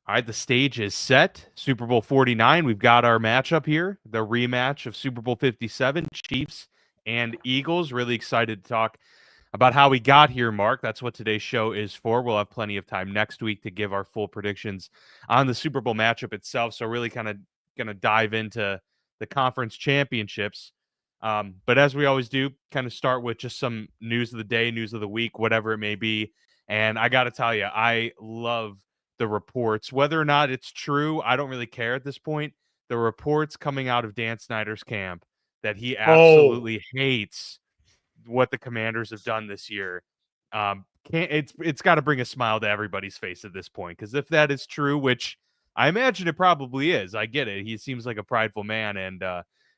All right, the stage is set. Super Bowl 49. We've got our matchup here, the rematch of Super Bowl 57, Chiefs and Eagles. Really excited to talk about how we got here, Mark. That's what today's show is for. We'll have plenty of time next week to give our full predictions on the Super Bowl matchup itself. So really kind of going to dive into the conference championships. But as we always do, kind of start with just some news of the day, news of the week, whatever it may be. And I got to tell you, I love the reports. Whether or not it's true, I don't really care at this point. The reports coming out of Dan Snyder's camp that he absolutely hates what the Commanders have done this year. It's got to bring a smile to everybody's face at this point, because if that is true, which I imagine it probably is, I get it. He seems like a prideful man, and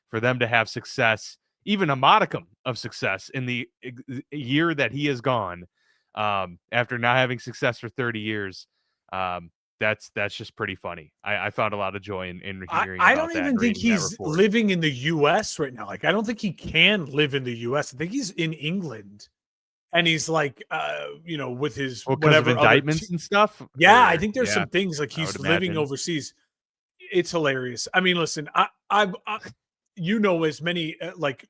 for them to have success, even a modicum of success in the year that he is gone, after not having success for 30 years, that's just pretty funny. I found a lot of joy in hearing I about don't that. even think he's report. living in the U.S. right now. Like, I don't think he can live in the U.S. I think he's in England, and he's like, with his whatever of indictments and stuff. Yeah, I think there's some things like he's living imagine. overseas. It's hilarious. I mean, listen, I as many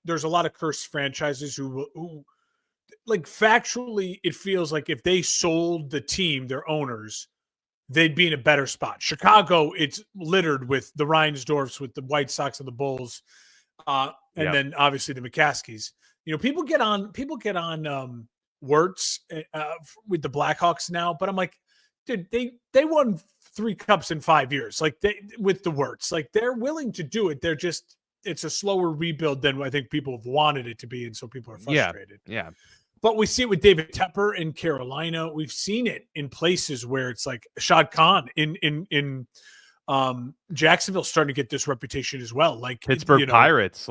there's a lot of cursed franchises who like factually, it feels like if they sold the team, their owners, they'd be in a better spot. Chicago, it's littered with the Reinsdorfs, with the White Sox and the Bulls, and then obviously the McCaskies. People get on Wirtz with the Blackhawks now, but I'm like, dude, they won 3 cups in 5 years, with the Wirtz, like they're willing to do it. It's a slower rebuild than I think people have wanted it to be, and so people are frustrated. Yeah. But we see it with David Tepper in Carolina. We've seen it in places where it's like Shad Khan in Jacksonville starting to get this reputation as well. Like Pittsburgh Pirates,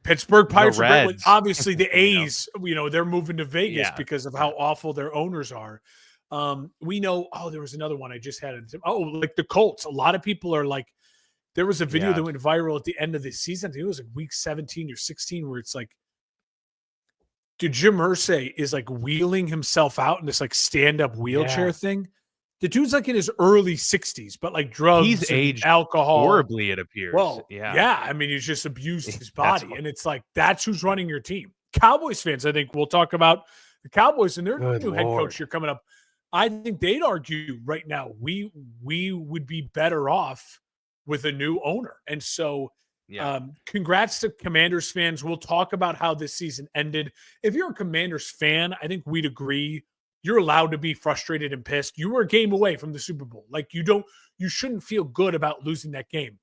Pittsburgh Pirates are great. Obviously, the A's, they're moving to Vegas because of how awful their owners are. We know. Oh, there was another one I just had. Like the Colts. A lot of people are like, there was a video that went viral at the end of the season. I think it was like week 17 or 16, where it's like, dude, Jim Irsay is like wheeling himself out in this like stand-up wheelchair thing. The dude's like in his early 60s, but like drugs, he's aged alcohol horribly, it appears. Well, yeah. I mean, he's just abused his body, and it's like that's who's running your team. Cowboys fans, I think we'll talk about the Cowboys and their new head coach here coming up. I think they'd argue right now we would be better off with a new owner, and so. Congrats to Commanders fans. We'll talk about how this season ended. If you're a Commanders fan, I think we'd agree you're allowed to be frustrated and pissed. You were a game away from the Super Bowl. Like you shouldn't feel good about losing that game.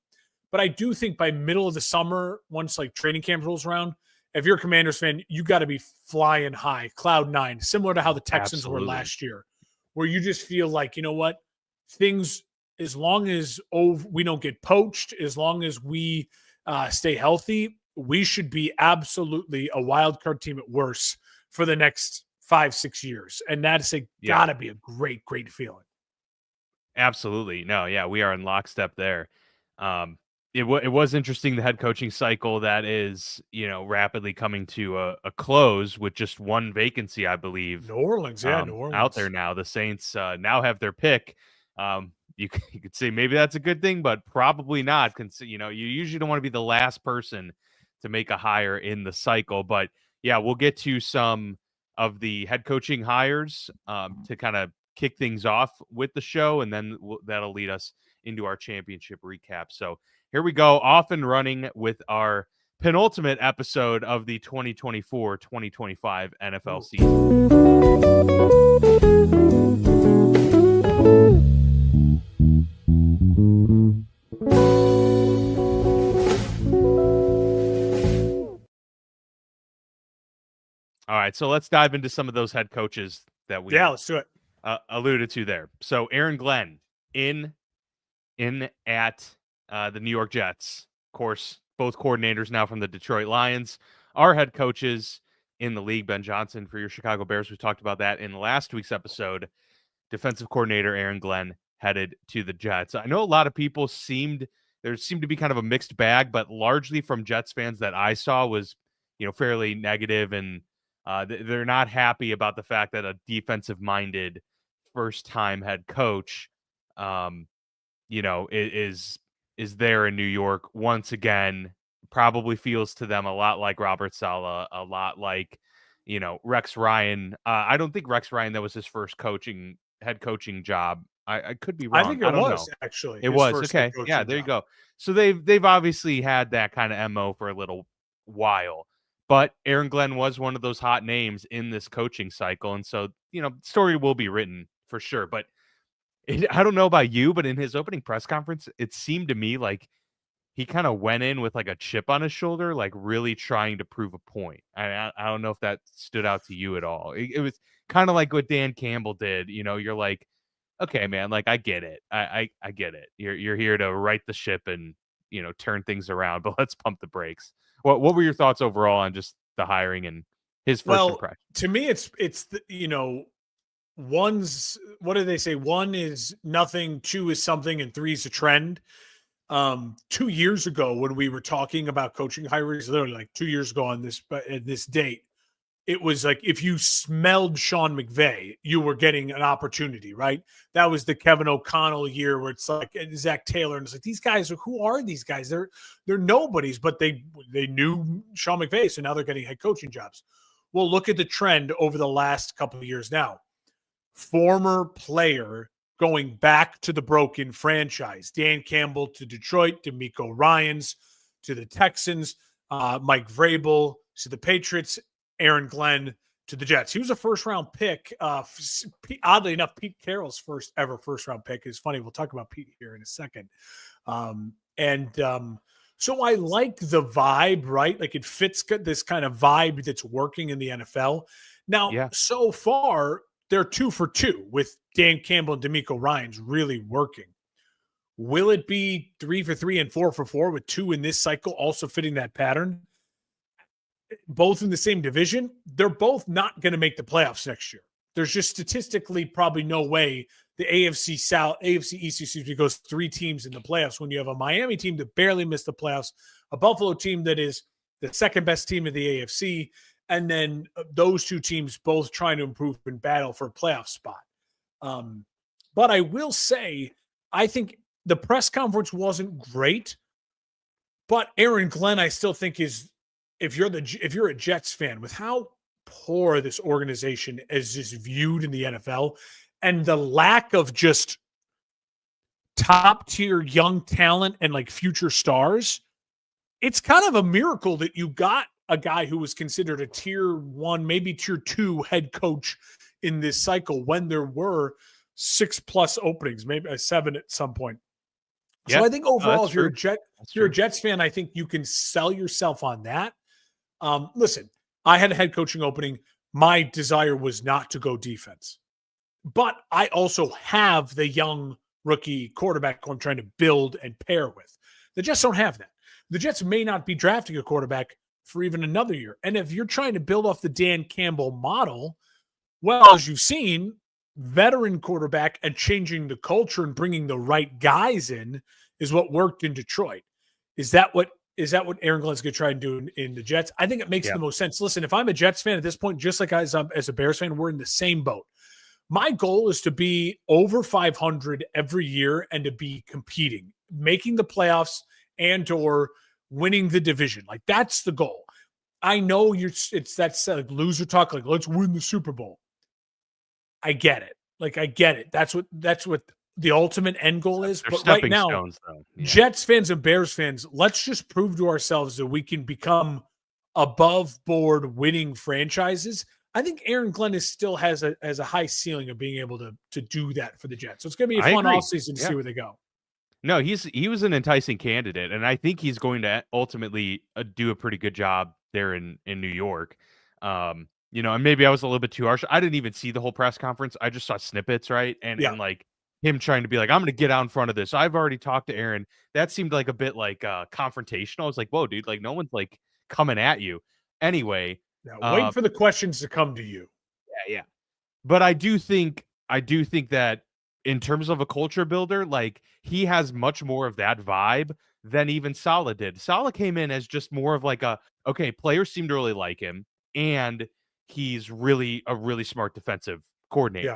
But I do think by middle of the summer, once like training camp rolls around, if you're a Commanders fan, you got to be flying high, cloud 9, similar to how the Texans were last year, where you just feel like, you know what, things, as long as we don't get poached, as long as we stay healthy, we should be absolutely a wild card team at worst for the next 5-6 years. And that's gotta be a great, great feeling. Absolutely. No, yeah, we are in lockstep there. It was interesting, the head coaching cycle that is, rapidly coming to a close with just one vacancy, I believe. New Orleans, New Orleans. Out there now. The Saints now have their pick. You could say maybe that's a good thing, but probably not. You usually don't want to be the last person to make a hire in the cycle. But yeah, we'll get to some of the head coaching hires to kind of kick things off with the show, and then that'll lead us into our championship recap. So here we go, off and running with our penultimate episode of the 2024-2025 NFL season. All right, so let's dive into some of those head coaches that we let's do it. Alluded to there. So Aaron Glenn in at the New York Jets. Of course, both coordinators now from the Detroit Lions. Our head coaches in the league, Ben Johnson for your Chicago Bears. We talked about that in last week's episode. Defensive coordinator Aaron Glenn headed to the Jets. I know a lot of people there seemed to be kind of a mixed bag, but largely from Jets fans that I saw was, fairly negative, and they're not happy about the fact that a defensive-minded first-time head coach is there in New York once again. Probably feels to them a lot like Robert Saleh, a lot like, Rex Ryan. I don't think Rex Ryan, that was his first head coaching job. I could be I wrong. think I it don't was know. actually It his was first head okay. Yeah, coaching there you job. go. So they've obviously had that kind of MO for a little while. But Aaron Glenn was one of those hot names in this coaching cycle, and so story will be written for sure. But I don't know about you, but in his opening press conference, it seemed to me like he kind of went in with like a chip on his shoulder, like really trying to prove a point. I don't know if that stood out to you at all. It was kind of like what Dan Campbell did. You're like, okay, man, like I get it. I get it. You're here to right the ship and turn things around, but let's pump the brakes. What were your thoughts overall on just the hiring and his first impression? To me, it's one's, what do they say? One is nothing, two is something, and three is a trend. 2 years ago, when we were talking about coaching hires, literally like 2 years ago on this date, it was like if you smelled Sean McVay, you were getting an opportunity, right? That was the Kevin O'Connell year where it's like Zach Taylor, and it's like these guys who are these guys? They're nobodies, but they knew Sean McVay, so now they're getting head coaching jobs. Well, look at the trend over the last couple of years now. Former player going back to the broken franchise. Dan Campbell to Detroit, DeMeco Ryans to the Texans, Mike Vrabel to the Patriots, Aaron Glenn to the Jets. He was a first-round pick. Oddly enough, Pete Carroll's first ever first-round pick. It's funny. We'll talk about Pete here in a second. So I like the vibe, right? Like it fits this kind of vibe that's working in the NFL. Now, so far, they're 2 for 2 with Dan Campbell and DeMeco Ryans really working. Will it be 3 for 3 and 4 for 4 with 2 in this cycle also fitting that pattern? Both in the same division, they're both not going to make the playoffs next year. There's just statistically probably no way the AFC East, goes 3 teams in the playoffs when you have a Miami team that barely missed the playoffs, a Buffalo team that is the second best team of the AFC, and then those 2 teams both trying to improve and battle for a playoff spot. But I will say, I think the press conference wasn't great, but Aaron Glenn, I still think is, if you're a Jets fan, with how poor this organization is just viewed in the NFL and the lack of just top tier young talent and like future stars, it's kind of a miracle that you got a guy who was considered a tier 1, maybe tier 2 head coach in this cycle when there were 6+ openings, maybe 7 at some point. So I think overall, if you're a Jets fan, I think you can sell yourself on that. Listen, I had a head coaching opening. My desire was not to go defense, but I also have the young rookie quarterback who I'm trying to build and pair with. The Jets don't have that. The Jets may not be drafting a quarterback for even another year. And if you're trying to build off the Dan Campbell model, well, as you've seen, veteran quarterback and changing the culture and bringing the right guys in is what worked in Detroit. Is that what Aaron Glenn's going to try and do in the Jets? I think it makes the most sense. Listen, if I'm a Jets fan at this point, just like as a Bears fan, we're in the same boat. My goal is to be over 500 every year and to be competing, making the playoffs and or winning the division. Like that's the goal. I know that's like loser talk, like let's win the Super Bowl. I get it. Like I get it. That's what the ultimate end goal is. They're but right now, stones, though. Yeah. Jets fans and Bears fans, let's just prove to ourselves that we can become above board winning franchises. I think Aaron Glenn still has a high ceiling of being able to do that for the Jets. So it's going to be a fun offseason to see where they go. No, he was an enticing candidate, and I think he's going to ultimately do a pretty good job there in New York. And maybe I was a little bit too harsh. I didn't even see the whole press conference. I just saw snippets, right? And like him trying to be like, I'm going to get out in front of this. I've already talked to Aaron. That seemed like a bit like confrontational. I was like, whoa, dude, like no one's like coming at you. Anyway. Wait for the questions to come to you. Yeah. But I do think that in terms of a culture builder, like he has much more of that vibe than even Saleh did. Saleh came in as just more of like players seem to really like him, and he's really a really smart defensive coordinator.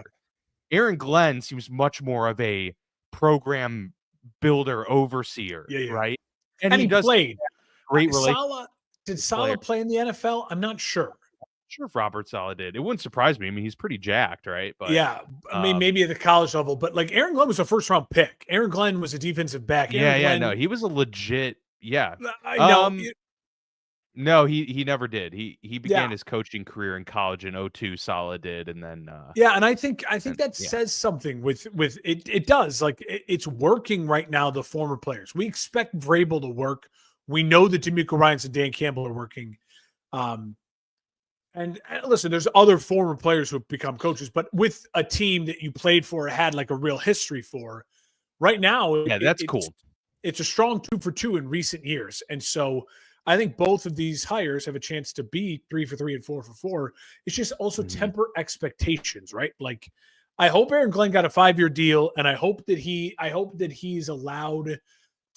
Yeah. Aaron Glenn seems much more of a program builder, overseer, right? And he does played. great Did Saleh play in the NFL? I'm not sure. Sure if Robert Saleh did. It wouldn't surprise me. I mean, he's pretty jacked, right? But yeah, I mean, maybe at the college level, but like Aaron Glenn was a first round pick. Aaron Glenn was a defensive back. No, he was a legit, I know. No, he never did. He began his coaching career in college in 02. Saleh did, and then and I think that says something with it. It does, like it's working right now. The former players, we expect Vrabel to work. We know that DeMeco Ryans and Dan Campbell are working. And listen, there's other former players who have become coaches, but with a team that you played for, had like a real history for, right now, that's cool. It's a strong 2 for 2 in recent years, and so I think both of these hires have a chance to be 3 for 3 and 4 for 4. It's just also temper expectations, right? Like, I hope Aaron Glenn got a 5-year deal, and I hope that he's allowed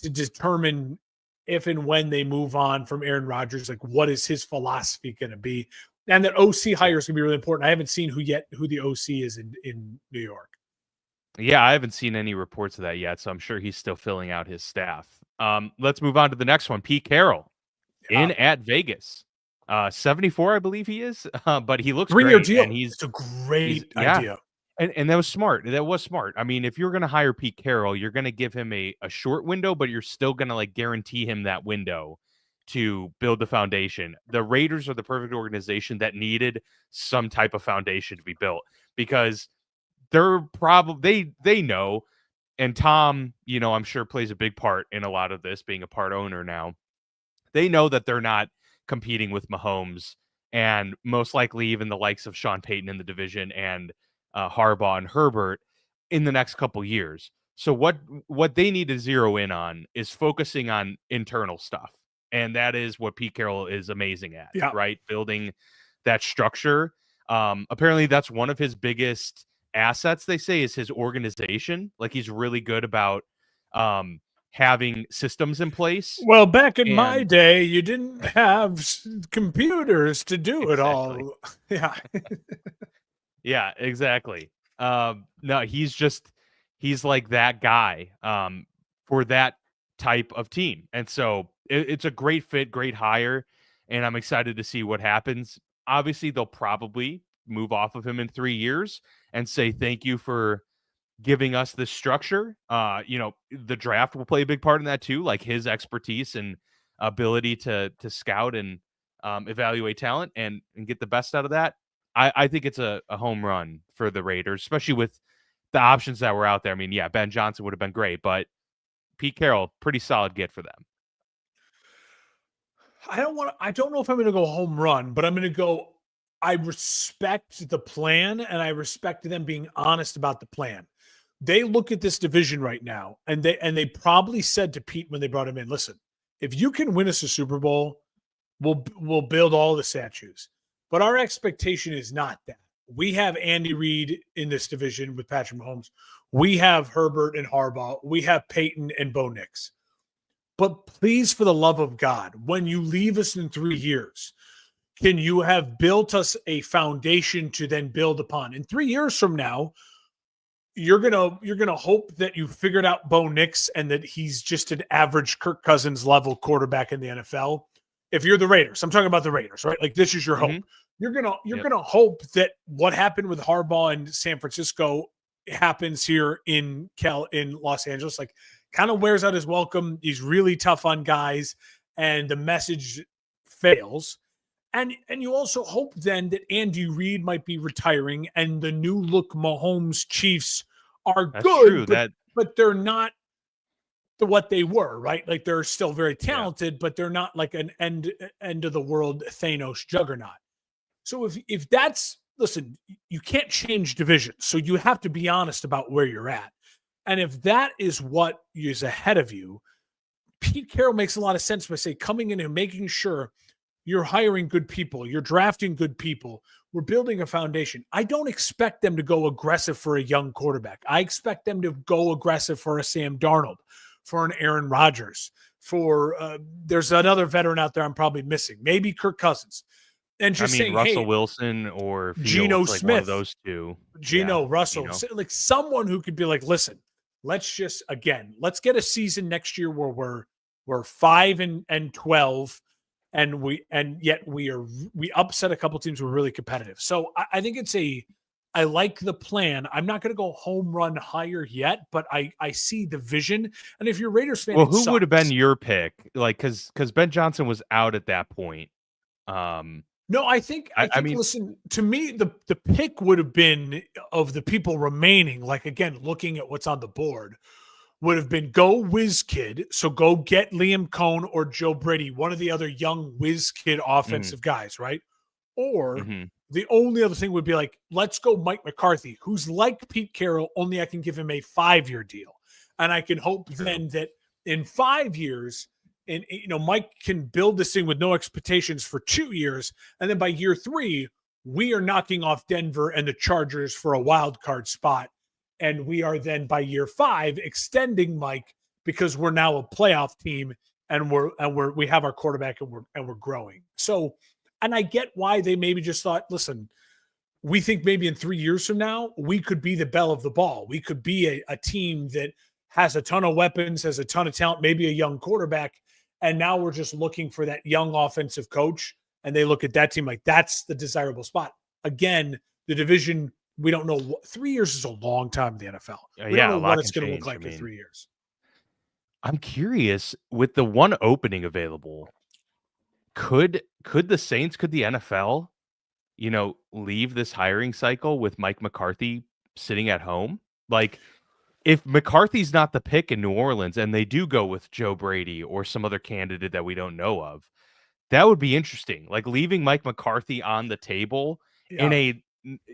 to determine if and when they move on from Aaron Rodgers, like what is his philosophy going to be. And that OC hire is going to be really important. I haven't seen who the OC is in New York. Yeah, I haven't seen any reports of that yet, so I'm sure he's still filling out his staff. Let's move on to the next one. Pete Carroll in at Vegas. 74, I believe he is, but he looks 3-year great. deal. And it's a great idea. And that was smart. That was smart. I mean, if you're going to hire Pete Carroll, you're going to give him a short window, but you're still going to like guarantee him that window to build the foundation. The Raiders are the perfect organization that needed some type of foundation to be built, because they're probably they know, and Tom, I'm sure plays a big part in a lot of this, being a part owner now. They know that they're not competing with Mahomes and most likely even the likes of Sean Payton in the division and Harbaugh and Herbert in the next couple years. So what they need to zero in on is focusing on internal stuff. And that is what Pete Carroll is amazing at, right? Building that structure. Apparently that's one of his biggest assets, they say, is his organization. Like, he's really good about having systems in place. Well, back in my day, you didn't have computers to do it all. Yeah. Yeah, exactly. No, he's like that guy for that type of team. And so it's a great fit, great hire, and I'm excited to see what happens. Obviously, they'll probably move off of him in 3 years and say thank you for giving us this structure. The draft will play a big part in that too, like his expertise and ability to scout and evaluate talent and get the best out of that. I think it's a home run for the Raiders, especially with the options that were out there. I mean, yeah, Ben Johnson would have been great, but Pete Carroll, pretty solid get for them. I don't know if I'm going to go home run, but I'm going to go, I respect the plan, and I respect them being honest about the plan. They look at this division right now, and they probably said to Pete when they brought him in, listen, if you can win us a Super Bowl, we'll build all the statues. But our expectation is not that. We have Andy Reid in this division with Patrick Mahomes. We have Herbert and Harbaugh. We have Peyton and Bo Nix. But please, for the love of God, when you leave us in 3 years, can you have built us a foundation to then build upon? In 3 years from now, you're gonna hope that you figured out Bo Nix and that he's just an average Kirk Cousins level quarterback in the NFL. If you're the Raiders, I'm talking about the Raiders, right? Like, this is your hope. You're gonna hope that what happened with Harbaugh in San Francisco happens here in Los Angeles. Like, kind of wears out his welcome. He's really tough on guys, and the message fails. And you also hope then that Andy Reid might be retiring, and the new look Mahomes Chiefs are good, but they're not what they were, right? Like, they're still very talented, but they're not like an end of the world Thanos juggernaut. So if that's, listen, you can't change divisions, so you have to be honest about where you're at. And if that is what is ahead of you, Pete Carroll makes a lot of sense by coming in and making sure you're hiring good people, you're drafting good people, we're building a foundation. I don't expect them to go aggressive for a young quarterback. I expect them to go aggressive for a Sam Darnold, for an Aaron Rodgers, for there's another veteran out there I'm probably missing, maybe Kirk Cousins. And just saying, Russell Wilson or Geno Smith, Smith, one of those two. Russell, like someone who could be like, listen, let's get a season next year where we're 5-12, and yet we upset a couple teams who are really competitive. So I think I like the plan. I'm not going to go home run higher yet, but I see the vision. And if you're a Raiders fan, well, who would have been your pick? Like, because Ben Johnson was out at that point. No, I think mean, listen, to me, the pick would have been, of the people remaining, like, again, looking at what's on the board, would have been go whiz kid. So go get Liam Cohn or Joe Brady, one of the other young whiz kid offensive guys, right? Or the only other thing would be like, let's go Mike McCarthy, who's like Pete Carroll, only I can give him a 5-year deal. And I can hope then that in 5 years, and Mike can build this thing with no expectations for 2 years, and then by year 3, we are knocking off Denver and the Chargers for a wild card spot, and we are then by year 5 extending Mike because we're now a playoff team, and we have our quarterback, and we're growing. So, and I get why they maybe just thought, listen, we think maybe in 3 years from now we could be the belle of the ball. We could be a team that has a ton of weapons, has a ton of talent, maybe a young quarterback. And now we're just looking for that young offensive coach. And they look at that team like that's the desirable spot. Again, the division, we don't know. 3 years is a long time in the NFL. We don't know what it's going to look like in 3 years. I'm curious, with the one opening available, could the Saints, could the NFL, leave this hiring cycle with Mike McCarthy sitting at home? Like, if McCarthy's not the pick in New Orleans and they do go with Joe Brady or some other candidate that we don't know of, that would be interesting. Like, leaving Mike McCarthy on the table in a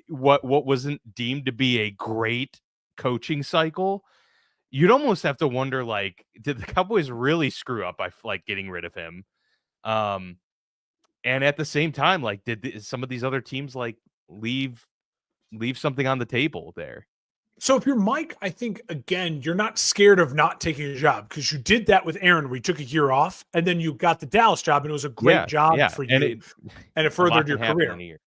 what wasn't deemed to be a great coaching cycle. You'd almost have to wonder, like, did the Cowboys really screw up by like getting rid of him? And at the same time, like, did some of these other teams like leave something on the table there? So if you're Mike, I think, again, you're not scared of not taking a job, because you did that with Aaron, where you took a year off and then you got the Dallas job, and it was a great job for you, and it furthered your career.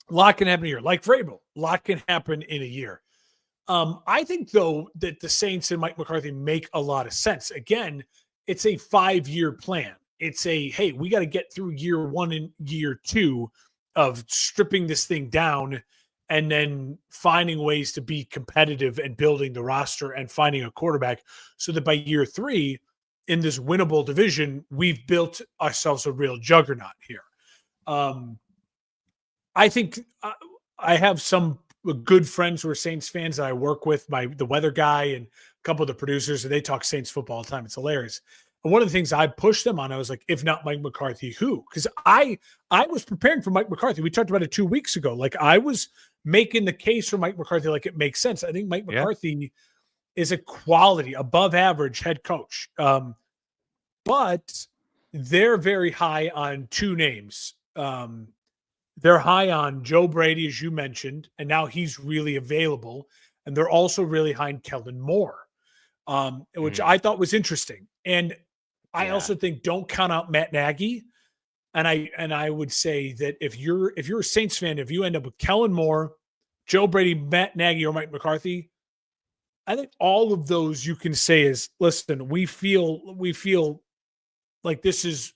A lot can happen in a year. Like Vrabel, a lot can happen in a year. I think, though, that the Saints and Mike McCarthy make a lot of sense. Again, it's a 5-year plan. It's hey, we got to get through year 1 and year 2 of stripping this thing down, and then finding ways to be competitive and building the roster and finding a quarterback, so that by year 3 in this winnable division, we've built ourselves a real juggernaut here. I think I have some good friends who are Saints fans that I work with, the weather guy and a couple of the producers, and they talk Saints football all the time. It's hilarious. And one of the things I pushed them on, I was like, if not Mike McCarthy, who? Because I was preparing for Mike McCarthy. We talked about it 2 weeks ago. Like, I was making the case for Mike McCarthy like it makes sense. I think Mike McCarthy is a quality, above average head coach. But they're very high on 2 names. They're high on Joe Brady, as you mentioned, and now he's really available. And they're also really high on Kellen Moore, which I thought was interesting. And I also think don't count out Matt Nagy. And I would say that if you're a Saints fan, if you end up with Kellen Moore, Joe Brady, Matt Nagy, or Mike McCarthy, I think all of those you can say is, listen, we feel like this is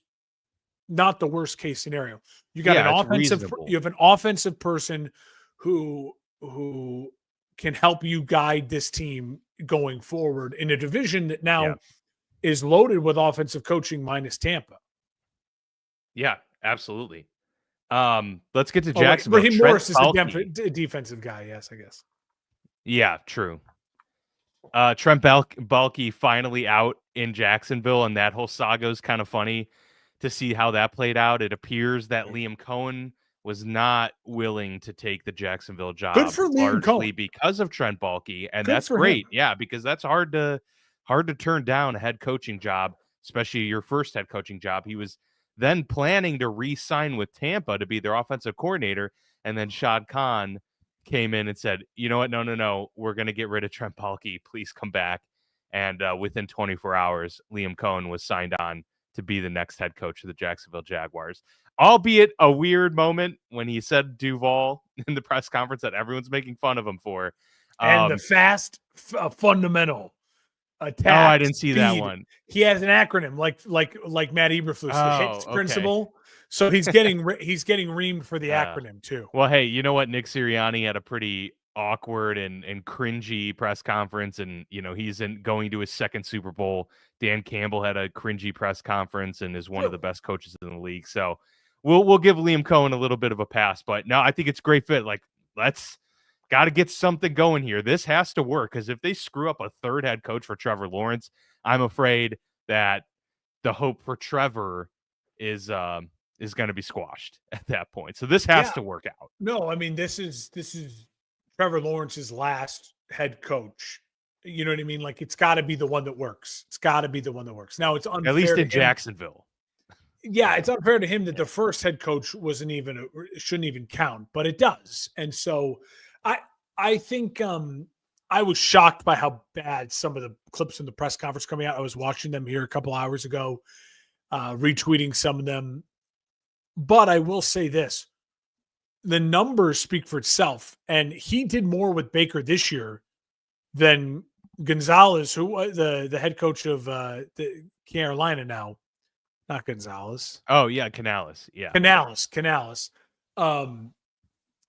not the worst case scenario. You got you have an offensive person who can help you guide this team going forward in a division that now is loaded with offensive coaching minus Tampa. Yeah, absolutely. Let's get to Jacksonville. Raheem Morris is the defensive guy. Yes, I guess. Yeah, true. Trent Baalke finally out in Jacksonville, and that whole saga is kind of funny to see how that played out. It appears that Liam Cohen was not willing to take the Jacksonville job. Good for Liam Cohen, because of Trent Baalke, and that's great. Yeah, because that's hard to turn down a head coaching job, especially your first head coaching job. He was then planning to re-sign with Tampa to be their offensive coordinator, and then Shad Khan came in and said, you know what, no, we're going to get rid of Trent Baalke. Please come back. And within 24 hours, Liam Cohen was signed on to be the next head coach of the Jacksonville Jaguars. Albeit a weird moment when he said Duval in the press conference that everyone's making fun of him for. And the fast fundamental attack. Oh, I didn't see speed. that one. He has an acronym like Matt Eberflus, the HITS principle. So he's getting reamed for the acronym too. Well, hey, you know what? Nick Sirianni had a pretty awkward and cringy press conference, and he's going to his second Super Bowl. Dan Campbell had a cringy press conference and is one of the best coaches in the league. So we'll give Liam Cohen a little bit of a pass, but no, I think it's a great fit. Like, let's got to get something going here. This has to work, because if they screw up a third head coach for Trevor Lawrence, I'm afraid that the hope for Trevor is going to be squashed at that point. So this has to work out. No, I mean, this is Trevor Lawrence's last head coach. You know what I mean? Like, it's got to be the one that works. It's got to be the one that works. Now, it's unfair, at least in Jacksonville. Yeah, it's unfair to him that the first head coach shouldn't even count, but it does. And so I think I was shocked by how bad some of the clips in the press conference coming out. I was watching them here a couple hours ago, retweeting some of them. But I will say this. The numbers speak for itself. And he did more with Baker this year than Gonzalez, who was the head coach of the Carolina now. Not Gonzalez. Oh, yeah, Canales. Yeah. Canales.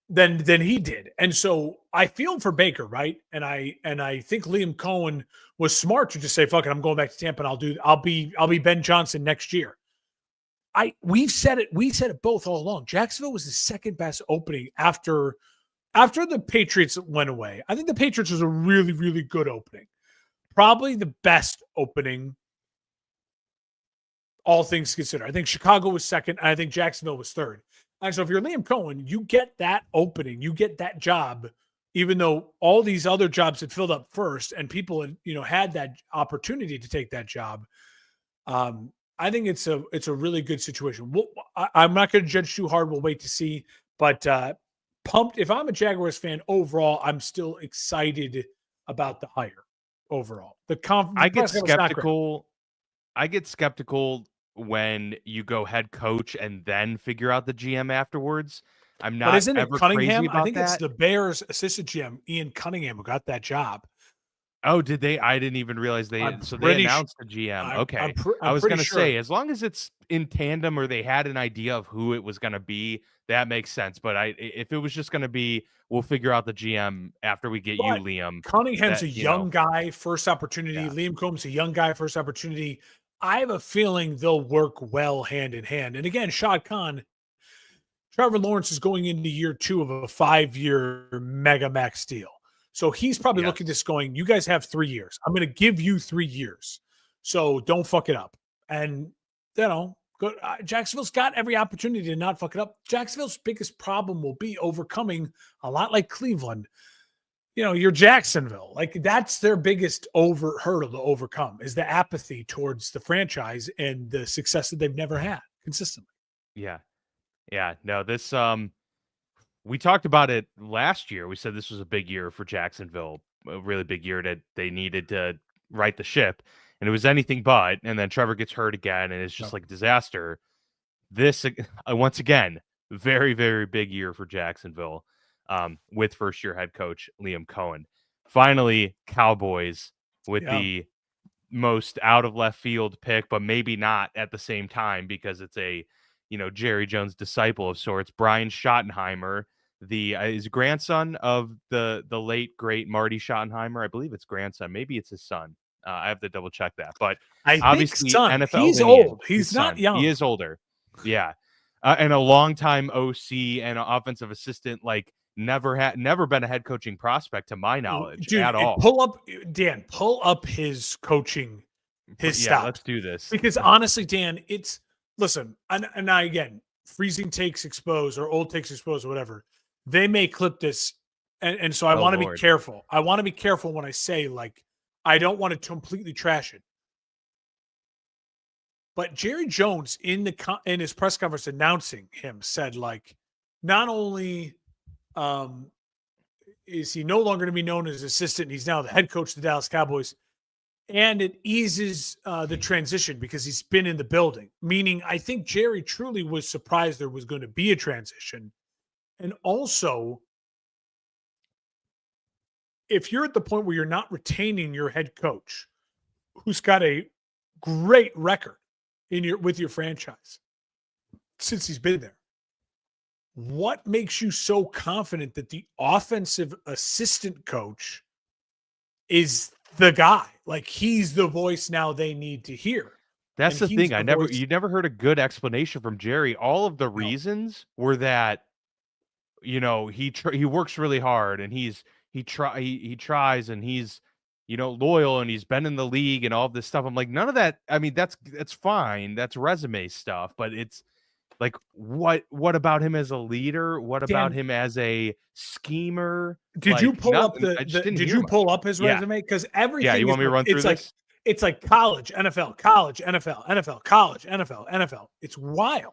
Than he did. And so I feel for Baker, right? And I think Liam Cohen was smart to just say, fuck it, I'm going back to Tampa and I'll be Ben Johnson next year. We said it both all along. Jacksonville was the second best opening after the Patriots went away. I think the Patriots was a really, really good opening. Probably the best opening, all things considered. I think Chicago was second, and I think Jacksonville was third. And so if you're Liam Cohen, you get that opening, you get that job, even though all these other jobs had filled up first and people had, had that opportunity to take that job. I think it's a really good situation. I'm not going to judge too hard. We'll wait to see. But pumped. If I'm a Jaguars fan overall, I'm still excited about the hire overall. I get skeptical. I get skeptical when you go head coach and then figure out the GM afterwards. I'm not. But isn't it Cunningham? I think it's the Bears assistant GM, Ian Cunningham, who got that job. Oh, did they? I didn't even realize they. They announced the GM. Okay, I was going to say, as long as it's in tandem or they had an idea of who it was going to be, that makes sense. But if it was just going to be, we'll figure out the GM after we get you, Liam. Cunningham's a young guy, first opportunity. Yeah. Liam Cohen's a young guy, first opportunity. I have a feeling they'll work well hand in hand. And again, Shad Khan, Trevor Lawrence is going into year 2 of a 5-year mega max deal. So he's probably looking at this going, you guys have 3 years. I'm going to give you 3 years. So don't fuck it up. And, Jacksonville's got every opportunity to not fuck it up. Jacksonville's biggest problem will be overcoming, a lot like Cleveland, you're Jacksonville. Like, that's their biggest hurdle to overcome, is the apathy towards the franchise and the success that they've never had consistently. Yeah. Yeah. No, this, we talked about it last year. We said this was a big year for Jacksonville, a really big year that they needed to right the ship, and it was anything but. And then Trevor gets hurt again, and it's just like a disaster. This, once again, very, very big year for Jacksonville, with first-year head coach Liam Cohen. Finally, Cowboys with the most out-of-left field pick, but maybe not at the same time, because it's a Jerry Jones disciple of sorts, Brian Schottenheimer, his grandson of the late great Marty Schottenheimer. I believe it's grandson. Maybe it's his son. I have to double check that. But obviously, NFL. He's old. He's not young. He is older. Yeah, and a longtime OC and offensive assistant. Like, never been a head coaching prospect to my knowledge at all. Pull up his coaching, his stuff. Let's do this. Because honestly, Dan, listen, and I, again, freezing takes exposed or old takes exposed or whatever, they may clip this. And so I want to be careful. I want to be careful when I say, like, I don't want to completely trash it. But Jerry Jones in his press conference announcing him said, like, not only is he no longer going to be known as assistant, he's now the head coach of the Dallas Cowboys. And it eases the transition because he's been in the building. Meaning, I think Jerry truly was surprised there was going to be a transition. And also, if you're at the point where you're not retaining your head coach, who's got a great record with your franchise since he's been there, what makes you so confident that the offensive assistant coach is the guy? Like, he's the voice now they need to hear. That's the thing. You never heard a good explanation from Jerry. All of the reasons were that, he works really hard and he tries and he's, loyal and he's been in the league and all of this stuff. I'm like, none of that. I mean, that's fine. That's resume stuff, but it's like, what about him as a leader? What about him as a schemer? Did you pull up pull up his resume? Because everything. Yeah, you want me to run through this? It's like college, NFL, college, NFL, NFL, college, NFL, NFL. It's wild.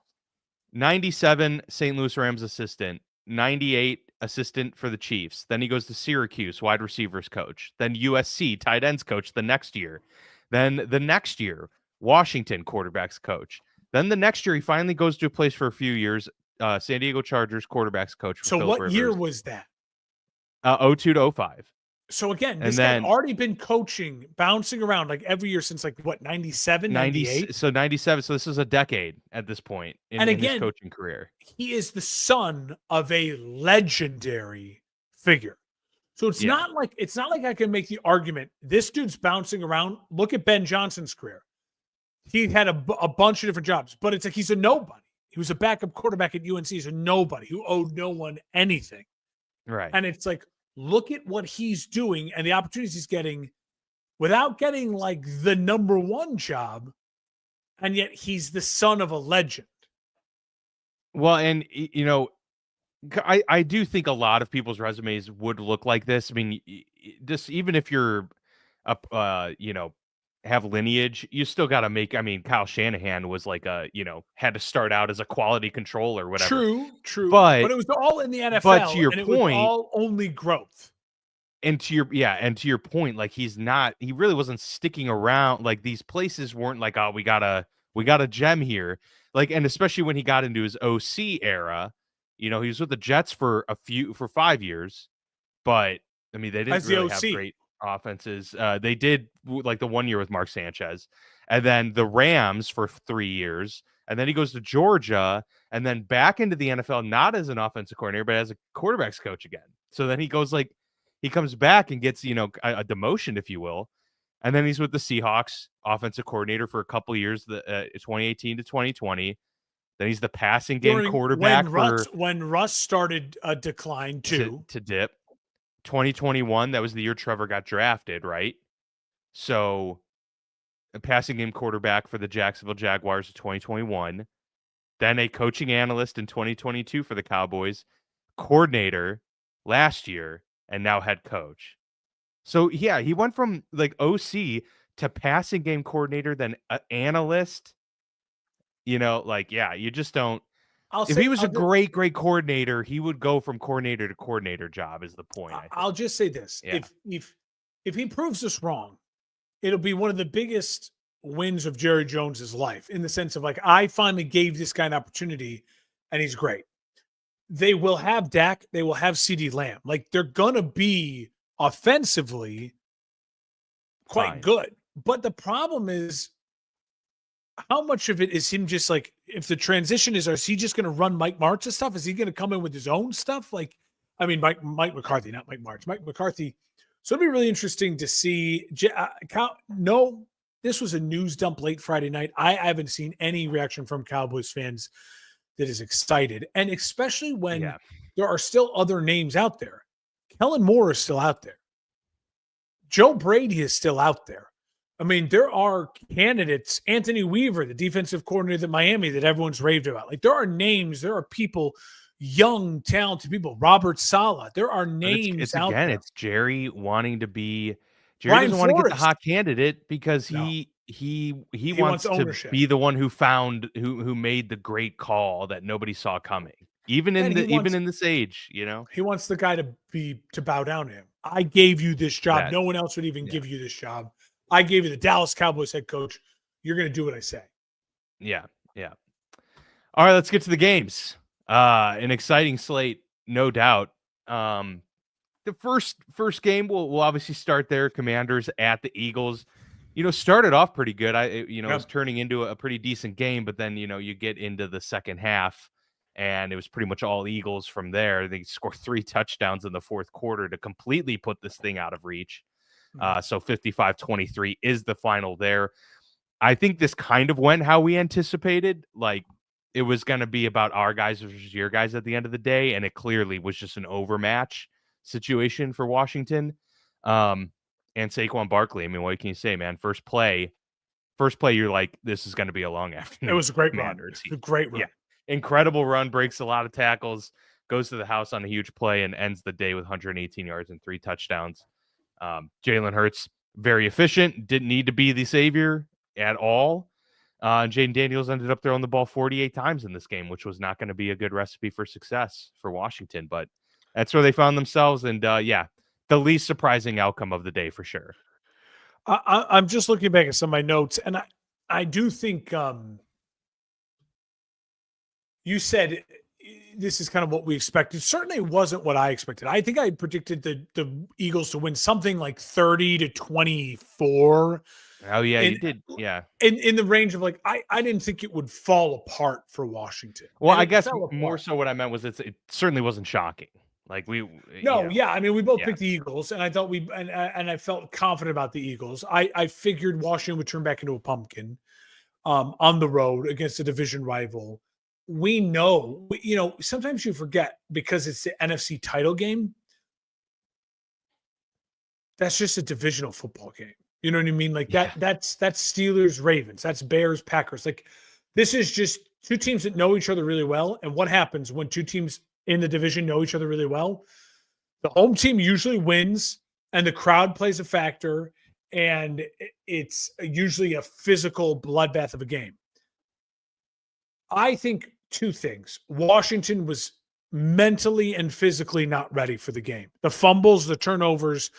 97 St. Louis Rams assistant, 98 assistant for the Chiefs. Then he goes to Syracuse, wide receivers coach. Then USC, tight ends coach the next year. Then the next year, Washington quarterbacks coach. Then the next year, he finally goes to a place for a few years, San Diego Chargers quarterbacks coach. For so Phil what Rivers. Year was that? 02 to 05. So again, this guy had already been coaching, bouncing around like every year since 97, 98? So 97. So this is a decade at this point in his coaching career. He is the son of a legendary figure. So it's not like I can make the argument, this dude's bouncing around. Look at Ben Johnson's career. He had a bunch of different jobs, but it's like he's a nobody. He was a backup quarterback at UNC. He's a nobody who owed no one anything. Right. And it's like, look at what he's doing and the opportunities he's getting without getting like the number one job. And yet he's the son of a legend. Well, and I do think a lot of people's resumes would look like this. I mean, just even if you're have lineage, you still got to make. I mean, Kyle Shanahan was like had to start out as a quality control or whatever. True. But it was all in the NFL. But to your point, it was all only growth. And to your point, like he really wasn't sticking around. Like these places weren't like, oh, we got a gem here. Like, and especially when he got into his OC era, he was with the Jets for 5 years, but I mean, they didn't really have great offenses. They did like the 1 year with Mark Sanchez, and then the Rams for 3 years, and then he goes to Georgia, and then back into the NFL, not as an offensive coordinator, but as a quarterbacks coach again. So then he comes back and gets, a demotion, if you will. And then he's with the Seahawks offensive coordinator for a couple of years, 2018 to 2020. Then he's the passing game quarterback when Russ started a decline too. To dip. 2021, that was the year Trevor got drafted, right? So a passing game quarterback for the Jacksonville Jaguars in 2021. Then a coaching analyst in 2022 for the Cowboys, coordinator last year, and now head coach. So yeah, he went from like OC to passing game coordinator, then analyst. You just don't. If he was a great coordinator, he would go from coordinator to coordinator job. Is the point? I'll just say this: if he proves us wrong, it'll be one of the biggest wins of Jerry Jones's life, in the sense of like, I finally gave this guy an opportunity, and he's great. They will have Dak. They will have CeeDee Lamb. Like, they're gonna be offensively quite good. But the problem is, how much of it is him just like, if the transition is he just going to run Mike Martz's stuff? Is he going to come in with his own stuff? Like, I mean, Mike McCarthy, not Mike Martz, Mike McCarthy. So it'll be really interesting to see. No, this was a news dump late Friday night. I haven't seen any reaction from Cowboys fans that is excited. And especially when there are still other names out there. Kellen Moore is still out there. Joe Brady is still out there. I mean, there are candidates, Anthony Weaver, the defensive coordinator at Miami, that everyone's raved about. Like, there are names, there are people, young, talented people, Robert Saleh. There are names out there. It's Jerry wanting to be – Jerry doesn't want to get the hot candidate because he wants to be the one who made the great call that nobody saw coming. Even in this age, He wants the guy to bow down to him. I gave you this job. No one else would even give you this job. I gave you the Dallas Cowboys head coach. You're going to do what I say. Yeah. All right, let's get to the games. An exciting slate, no doubt. the first game, we'll obviously start there. Commanders at the Eagles. Started off pretty good. It was turning into a pretty decent game, but then, you get into the second half and it was pretty much all Eagles from there. They scored 3 touchdowns in the fourth quarter to completely put this thing out of reach. So 55-23 is the final there. I think this kind of went how we anticipated. Like, it was going to be about our guys versus your guys at the end of the day, and it clearly was just an overmatch situation for Washington. And Saquon Barkley, I mean, what can you say, man? First play, you're like, this is going to be a long afternoon. It was a great run. It was a great run. Yeah. Incredible run, breaks a lot of tackles, goes to the house on a huge play, and ends the day with 118 yards and 3 touchdowns. Jalen Hurts, very efficient, didn't need to be the savior at all. Jaden Daniels ended up throwing the ball 48 times in this game, which was not going to be a good recipe for success for Washington, but that's where they found themselves. And the least surprising outcome of the day for sure. I'm just looking back at some of my notes, and I do think you said this is kind of what we expected. Certainly wasn't what I expected. I think I predicted the Eagles to win something like 30-24. Oh, yeah, you did. Yeah. In the range of like, I didn't think it would fall apart for Washington. Well, I guess more so what I meant was it certainly wasn't shocking. Like I mean, we both picked the Eagles, and I thought and I felt confident about the Eagles. I figured Washington would turn back into a pumpkin on the road against a division rival. We know, sometimes you forget because it's the NFC title game. That's just a divisional football game. You know what I mean? Like that's Steelers, Ravens, that's Bears, Packers. Like, this is just two teams that know each other really well. And what happens when two teams in the division know each other really well? The home team usually wins, and the crowd plays a factor, and it's usually a physical bloodbath of a game. I think 2 things. Washington was mentally and physically not ready for the game. The fumbles, the turnovers,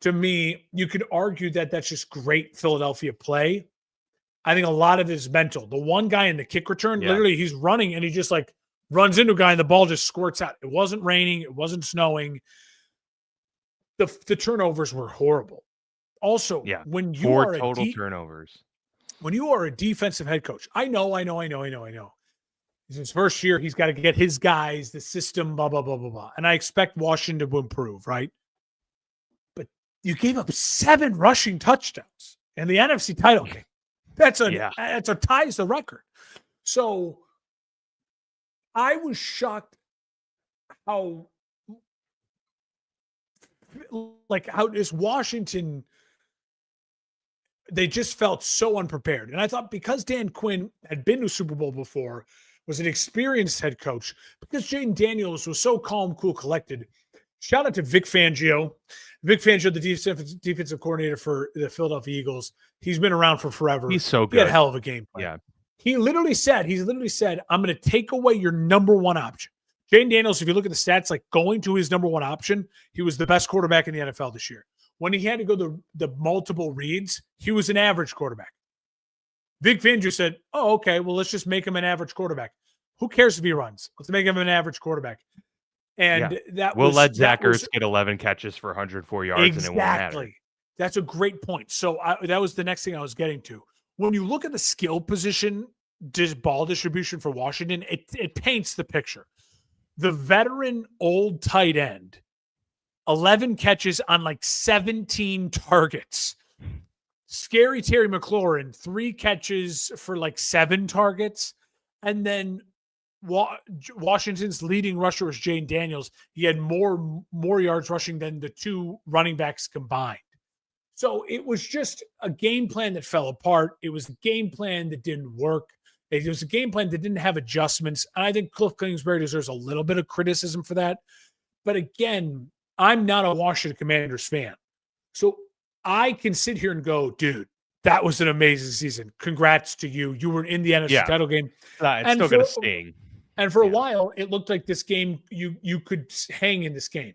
to me, you could argue that that's just great Philadelphia play. I think a lot of it is mental. The one guy in the kick return, literally he's running and he just like runs into a guy and the ball just squirts out. It wasn't raining. It wasn't snowing. The turnovers were horrible. Also, when you 4 total turnovers. When you are a defensive head coach, I know. It's his first year. He's got to get his guys, the system, blah, blah, blah, blah, blah. And I expect Washington to improve, right? But you gave up 7 rushing touchdowns in the NFC title game. That's a ties the record. So I was shocked how is Washington, they just felt so unprepared. And I thought because Dan Quinn had been to a Super Bowl before, was an experienced head coach, because Jaden Daniels was so calm, cool, collected. Shout out to Vic Fangio. Vic Fangio, the defensive coordinator for the Philadelphia Eagles. He's been around for forever. He's so good. He had a hell of a game plan. Yeah. He's literally said, I'm going to take away your number one option. Jaden Daniels, if you look at the stats, like going to his number one option, he was the best quarterback in the NFL this year. When he had to go the multiple reads, he was an average quarterback. Vic Fangio said, oh, okay, well, let's just make him an average quarterback. Who cares if he runs? Let's make him an average quarterback. And we'll let Zach Ertz get 11 catches for 104 yards, and it won't matter. That's a great point. So that was the next thing I was getting to. When you look at the skill position, ball distribution for Washington, it paints the picture. The veteran old tight end, 11 catches on like 17 targets. Scary Terry McLaurin, 3 catches for like 7 targets. And then Washington's leading rusher was Jaden Daniels. He had more yards rushing than the 2 running backs combined. So it was just a game plan that fell apart. It was a game plan that didn't work. It was a game plan that didn't have adjustments. And I think Cliff Kingsbury deserves a little bit of criticism for that. But again, I'm not a Washington Commanders fan. So I can sit here and go, dude, that was an amazing season. Congrats to you. You were in the NFC title game. It's still going to sting. And for a while, it looked like this game, you could hang in this game.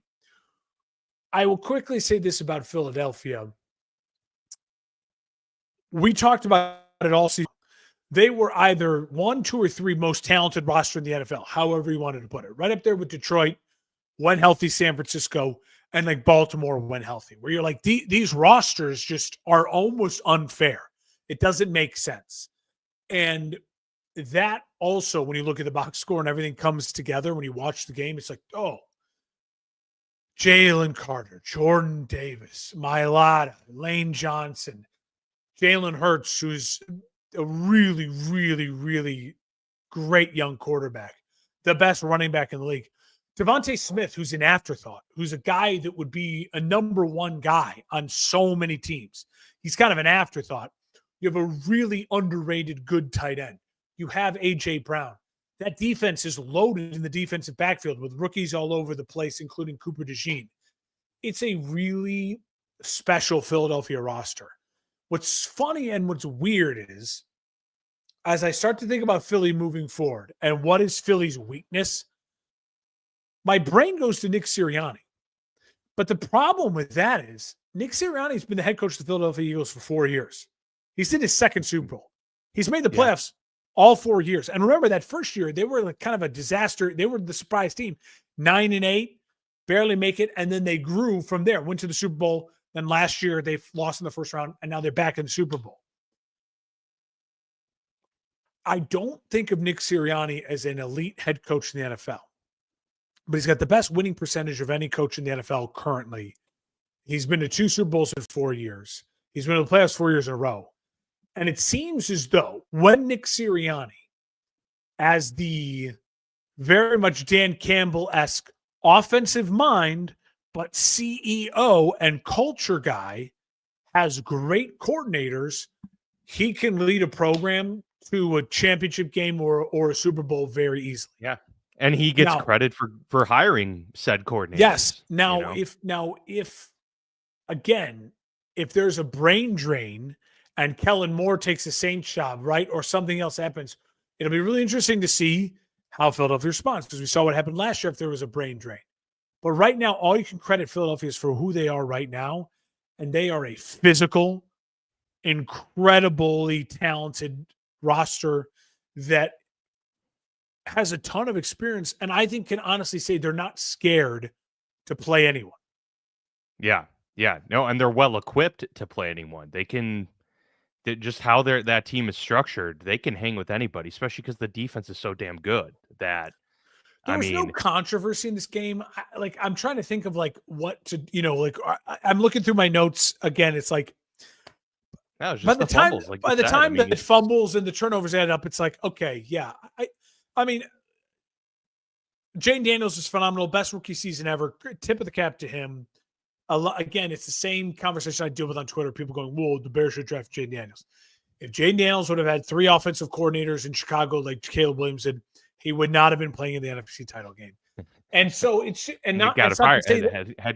I will quickly say this about Philadelphia. We talked about it all season. They were either 1, 2, or 3 most talented roster in the NFL, however you wanted to put it. Right up there with Detroit, when healthy San Francisco, and like Baltimore when healthy, where you're like, these rosters just are almost unfair. It doesn't make sense. And that also, when you look at the box score and everything comes together, when you watch the game, it's like, oh, Jalen Carter, Jordan Davis, Mailata, Lane Johnson, Jalen Hurts, who's a really, really, really great young quarterback, the best running back in the league. Devontae Smith, who's an afterthought, who's a guy that would be a number one guy on so many teams. He's kind of an afterthought. You have a really underrated good tight end. You have A.J. Brown. That defense is loaded in the defensive backfield with rookies all over the place, including Cooper DeJean. It's a really special Philadelphia roster. What's funny and what's weird is, as I start to think about Philly moving forward and what is Philly's weakness, my brain goes to Nick Sirianni. But the problem with that is Nick Sirianni has been the head coach of the Philadelphia Eagles for 4 years. He's in his second Super Bowl. He's made the playoffs all 4 years. And remember that first year, they were like kind of a disaster. They were the surprise team, 9-8, barely make it. And then they grew from there, went to the Super Bowl. Then last year they lost in the first round, and now they're back in the Super Bowl. I don't think of Nick Sirianni as an elite head coach in the NFL, but he's got the best winning percentage of any coach in the NFL currently. He's been to 2 Super Bowls in 4 years. He's been to the playoffs 4 years in a row. And it seems as though when Nick Sirianni, as the very much Dan Campbell-esque offensive mind, but CEO and culture guy, has great coordinators, he can lead a program to a championship game or a Super Bowl very easily. Yeah. And he gets credit for hiring said coordinators. Yes. Now, if again, if there's a brain drain and Kellen Moore takes the Saints job, right, or something else happens, it'll be really interesting to see how Philadelphia responds, because we saw what happened last year if there was a brain drain. But right now, all you can credit Philadelphia is for who they are right now, and they are a physical, incredibly talented roster that has a ton of experience, and I think can honestly say they're not scared to play anyone. Yeah. No, and they're well equipped to play anyone. They can, just how that team is structured, they can hang with anybody, especially because the defense is so damn good that there was no controversy in this game. I'm trying to think of what to, I'm looking through my notes again. It's like, by the time that fumbles and the turnovers add up, it's like, okay, yeah. I mean, Jane Daniels is phenomenal. Best rookie season ever. Tip of the cap to him. Again, it's the same conversation I deal with on Twitter. People going, whoa, the Bears should draft Jane Daniels. If Jane Daniels would have had 3 offensive coordinators in Chicago like Caleb Williams did, he would not have been playing in the NFC title game. And so head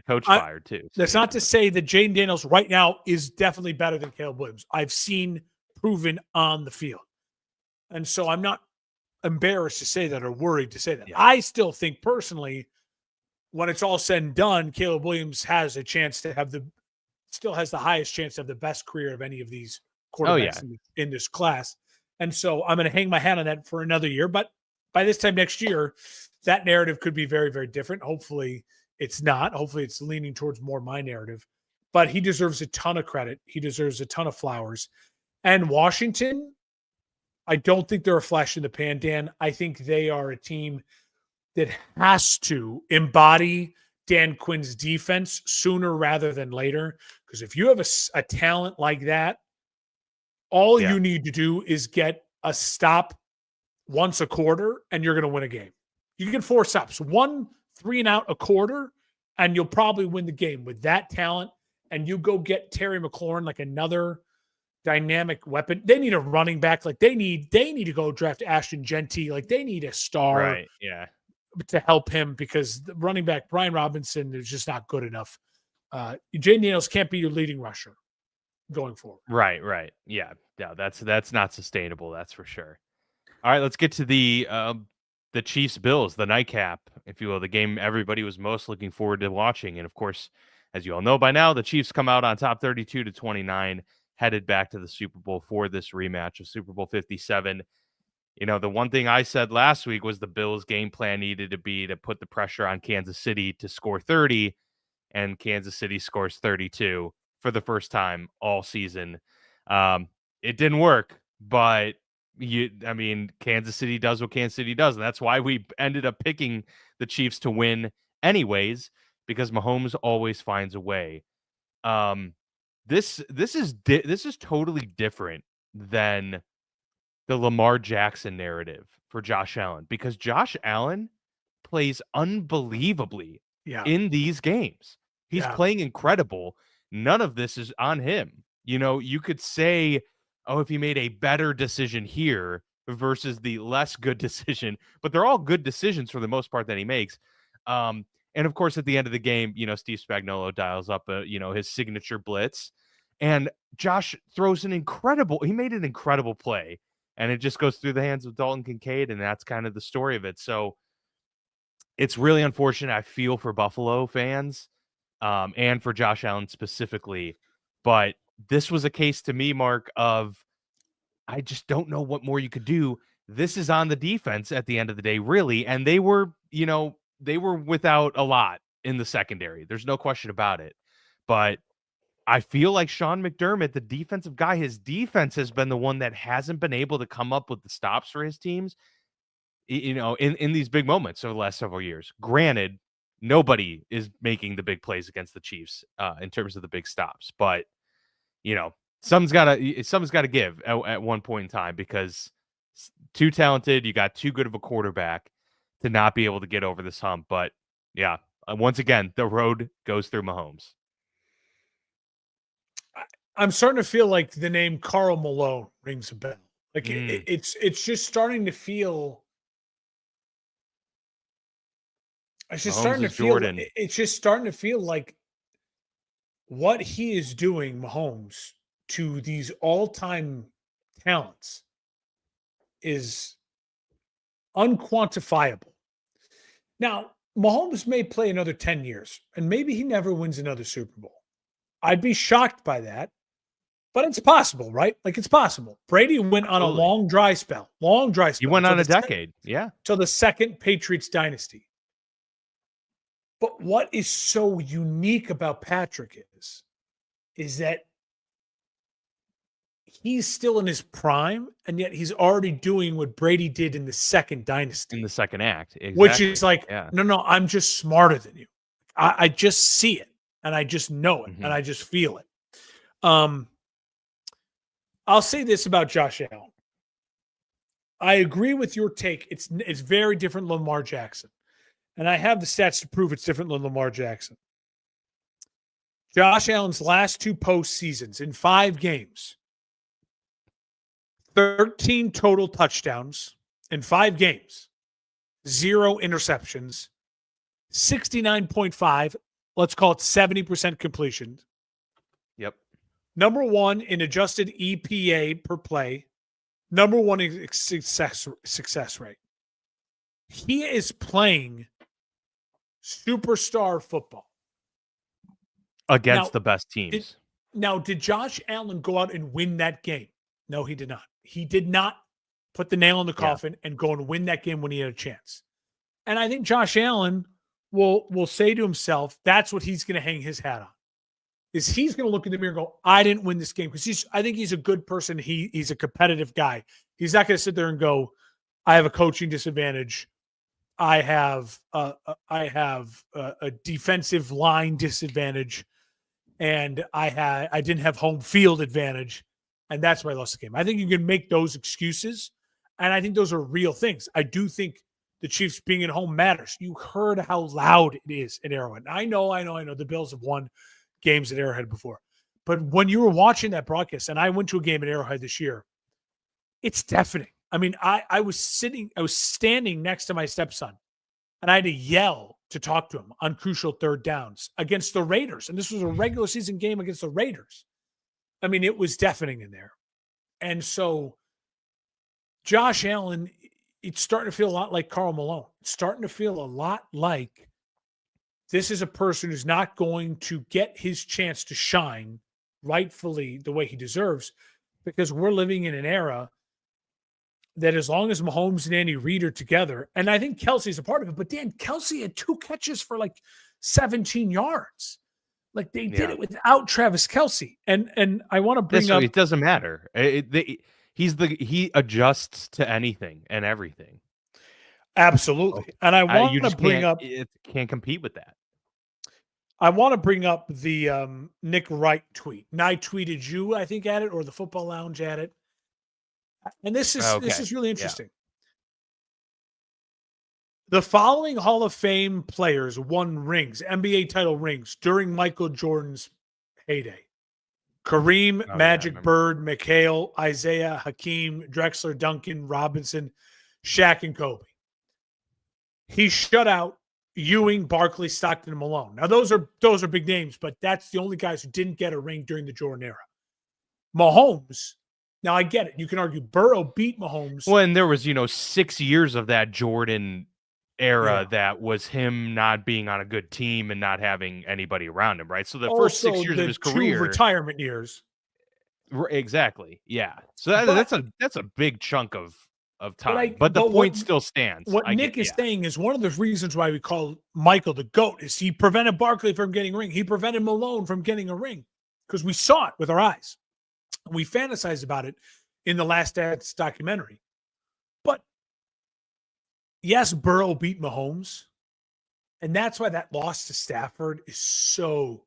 coach fired too. So that's not to say that Jane Daniels right now is definitely better than Caleb Williams. I've seen proven on the field. And so I'm not embarrassed to say that or worried to say that. Yeah. I still think personally, when it's all said and done, Caleb Williams has a chance to have still has the highest chance to have the best career of any of these quarterbacks in this class. And so I'm going to hang my hat on that for another year. But by this time next year, that narrative could be very, very different. Hopefully it's not. Hopefully it's leaning towards more my narrative. But he deserves a ton of credit. He deserves a ton of flowers. And Washington, I don't think they're a flash in the pan, Dan. I think they are a team that has to embody Dan Quinn's defense sooner rather than later. Because if you have a talent like that, all you need to do is get a stop once a quarter, and you're going to win a game. You can 4 stops, 1 3 and out a quarter, and you'll probably win the game with that talent. And you go get Terry McLaurin, like another dynamic weapon. They need a running back. Like they need to go draft Ashton Genty. Like they need a star, right? Yeah, to help him, because the running back Brian Robinson is just not good enough. Jane Daniels can't be your leading rusher going forward. Right. Yeah, that's not sustainable. That's for sure. All right, let's get to the Chiefs Bills, the nightcap, if you will, the game everybody was most looking forward to watching. And of course, as you all know by now, the Chiefs come out on top 32-29, headed back to the Super Bowl for this rematch of Super Bowl 57. The one thing I said last week was the Bills' game plan needed to be to put the pressure on Kansas City to score 30. and Kansas City scores 32 for the first time all season. It didn't work, but Kansas City does what Kansas City does, and that's why we ended up picking the Chiefs to win anyways, because Mahomes always finds a way. This is totally different than the Lamar Jackson narrative for Josh Allen, because Josh Allen plays unbelievably in these games. He's playing incredible. None of this is on him. You could say, oh, if he made a better decision here versus the less good decision, but they're all good decisions for the most part that he makes. And of course, at the end of the game, Steve Spagnuolo dials up, his signature blitz, and Josh throws he made an incredible play, and it just goes through the hands of Dalton Kincaid, and that's kind of the story of it. So it's really unfortunate. I feel for Buffalo fans, and for Josh Allen specifically, but this was a case to me, Mark, of I just don't know what more you could do. This is on the defense at the end of the day, really, and they were without a lot in the secondary. There's no question about it. But I feel like Sean McDermott, the defensive guy, his defense has been the one that hasn't been able to come up with the stops for his teams, in these big moments over the last several years. Granted, nobody is making the big plays against the Chiefs in terms of the big stops, but something's got to give at one point in time, because too talented. You got too good of a quarterback to not be able to get over this hump. But yeah, once again, the road goes through Mahomes. I'm starting to feel like the name Karl Malone rings a bell. Like it's just starting to feel. It's just starting to feel. Jordan. It's just starting to feel like what he is doing, Mahomes, to these all-time talents is unquantifiable. Now, Mahomes may play another 10 years, and maybe he never wins another Super Bowl. I'd be shocked by that, but it's possible, right? Like, it's possible. Brady went on a long dry spell. He went on a decade, till the second Patriots dynasty. But what is so unique about Patrick is that he's still in his prime, and yet he's already doing what Brady did in the second dynasty. In the second act. Exactly. Which is like, no, I'm just smarter than you. I just see it, and I just know it, and I just feel it. I'll say this about Josh Allen. I agree with your take. It's very different than Lamar Jackson. And I have the stats to prove it's different than Lamar Jackson. Josh Allen's last two postseasons in 5 games, 13 total touchdowns in 5 games, 0 interceptions, 69.5, let's call it 70% completion. Yep. Number 1 in adjusted EPA per play. Number 1 in success rate. He is playing superstar football against the best teams. Did Josh Allen go out and win that game? No, he did not. He did not put the nail in the coffin and go and win that game when he had a chance. And I think Josh Allen will say to himself, that's what he's going to hang his hat on. Is he's going to look in the mirror and go, I didn't win this game, because I think he's a good person. He's a competitive guy. He's not going to sit there and go, I have a coaching disadvantage. I have a defensive line disadvantage, and I didn't have home field advantage, and that's why I lost the game. I think you can make those excuses, and I think those are real things. I do think the Chiefs being at home matters. You heard how loud it is at Arrowhead. I know. The Bills have won games at Arrowhead before, but when you were watching that broadcast, and I went to a game at Arrowhead this year, it's deafening. I mean, I was standing next to my stepson, and I had to yell to talk to him on crucial third downs against the Raiders. And this was a regular season game against the Raiders. I mean, it was deafening in there. And so Josh Allen, it's starting to feel a lot like Karl Malone. It's starting to feel a lot like this is a person who's not going to get his chance to shine rightfully the way he deserves, because we're living in an era that as long as Mahomes and Andy Reid are together, and I think Kelsey's a part of it, but Dan, Kelsey had 2 catches for like 17 yards. Like they did it without Travis Kelce. And I want to bring up. It doesn't matter. He adjusts to anything and everything. Absolutely. And I want You to just bring up. can't compete with that. I want to bring up the Nick Wright tweet. And I tweeted you, I think, at it, or the Football Lounge at it. And this is really interesting. The following Hall of Fame players won rings, NBA title rings, during Michael Jordan's heyday. Kareem, Magic, Bird, McHale, Isaiah, Hakeem, Drexler, Duncan, Robinson, Shaq, and Kobe. He shut out Ewing, Barkley, Stockton, and Malone. Now, those are big names, but that's the only guys who didn't get a ring during the Jordan era. Mahomes, now I get it. You can argue Burrow beat Mahomes. Well, and there was, 6 years of that Jordan era that was him not being on a good team and not having anybody around him, right? So the first 6 years of his career, retirement years, exactly, yeah. So that's a big chunk of time, but the point still stands. What Nick is saying is one of the reasons why we call Michael the GOAT is he prevented Barkley from getting a ring. He prevented Malone from getting a ring because we saw it with our eyes. We fantasized about it in the Last Dance documentary. But yes, Burrow beat Mahomes, and that's why that loss to Stafford is so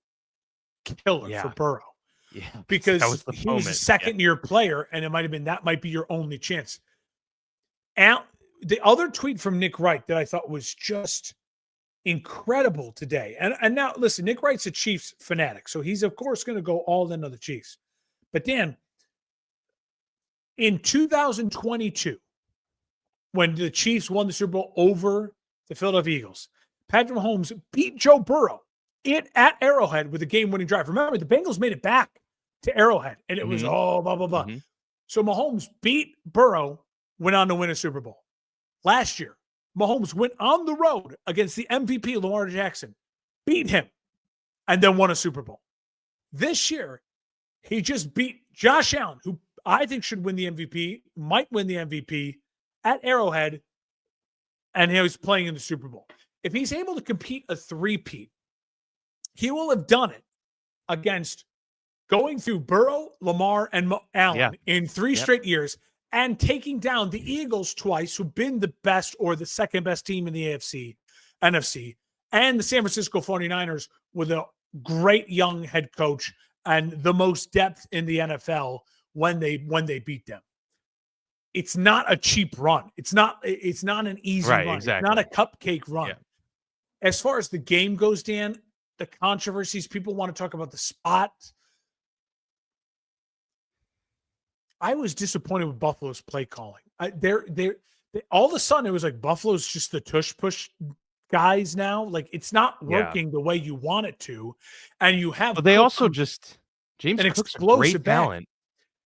killer for Burrow. Yeah, because he was a second-year player, and that might be your only chance. And the other tweet from Nick Wright that I thought was just incredible today, and now listen, Nick Wright's a Chiefs fanatic, so he's of course going to go all in on the Chiefs. But Dan, in 2022, when the Chiefs won the Super Bowl over the Philadelphia Eagles, Patrick Mahomes beat Joe Burrow at Arrowhead with a game-winning drive. Remember, the Bengals made it back to Arrowhead, and it was blah, blah, blah. Mm-hmm. So Mahomes beat Burrow, went on to win a Super Bowl. Last year, Mahomes went on the road against the MVP, Lamar Jackson, beat him, and then won a Super Bowl. This year, he just beat Josh Allen, who I think should win the MVP, might win the MVP at Arrowhead, and he was playing in the Super Bowl. If he's able to compete a three-peat, he will have done it against going through Burrow, Lamar, and Allen in 3 straight years and taking down the Eagles twice, who've been the best or the second best team in the AFC, NFC, and the San Francisco 49ers with a great young head coach and the most depth in the NFL when they beat them. It's not a cheap run. It's not an easy run. Exactly. It's not a cupcake run. Yeah. As far as the game goes, Dan, the controversies, people want to talk about the spot. I was disappointed with Buffalo's play calling. They all of a sudden it was like Buffalo's just the tush push guys now. Like it's not working the way you want it to, and you have. But they also just James Cook's a great talent,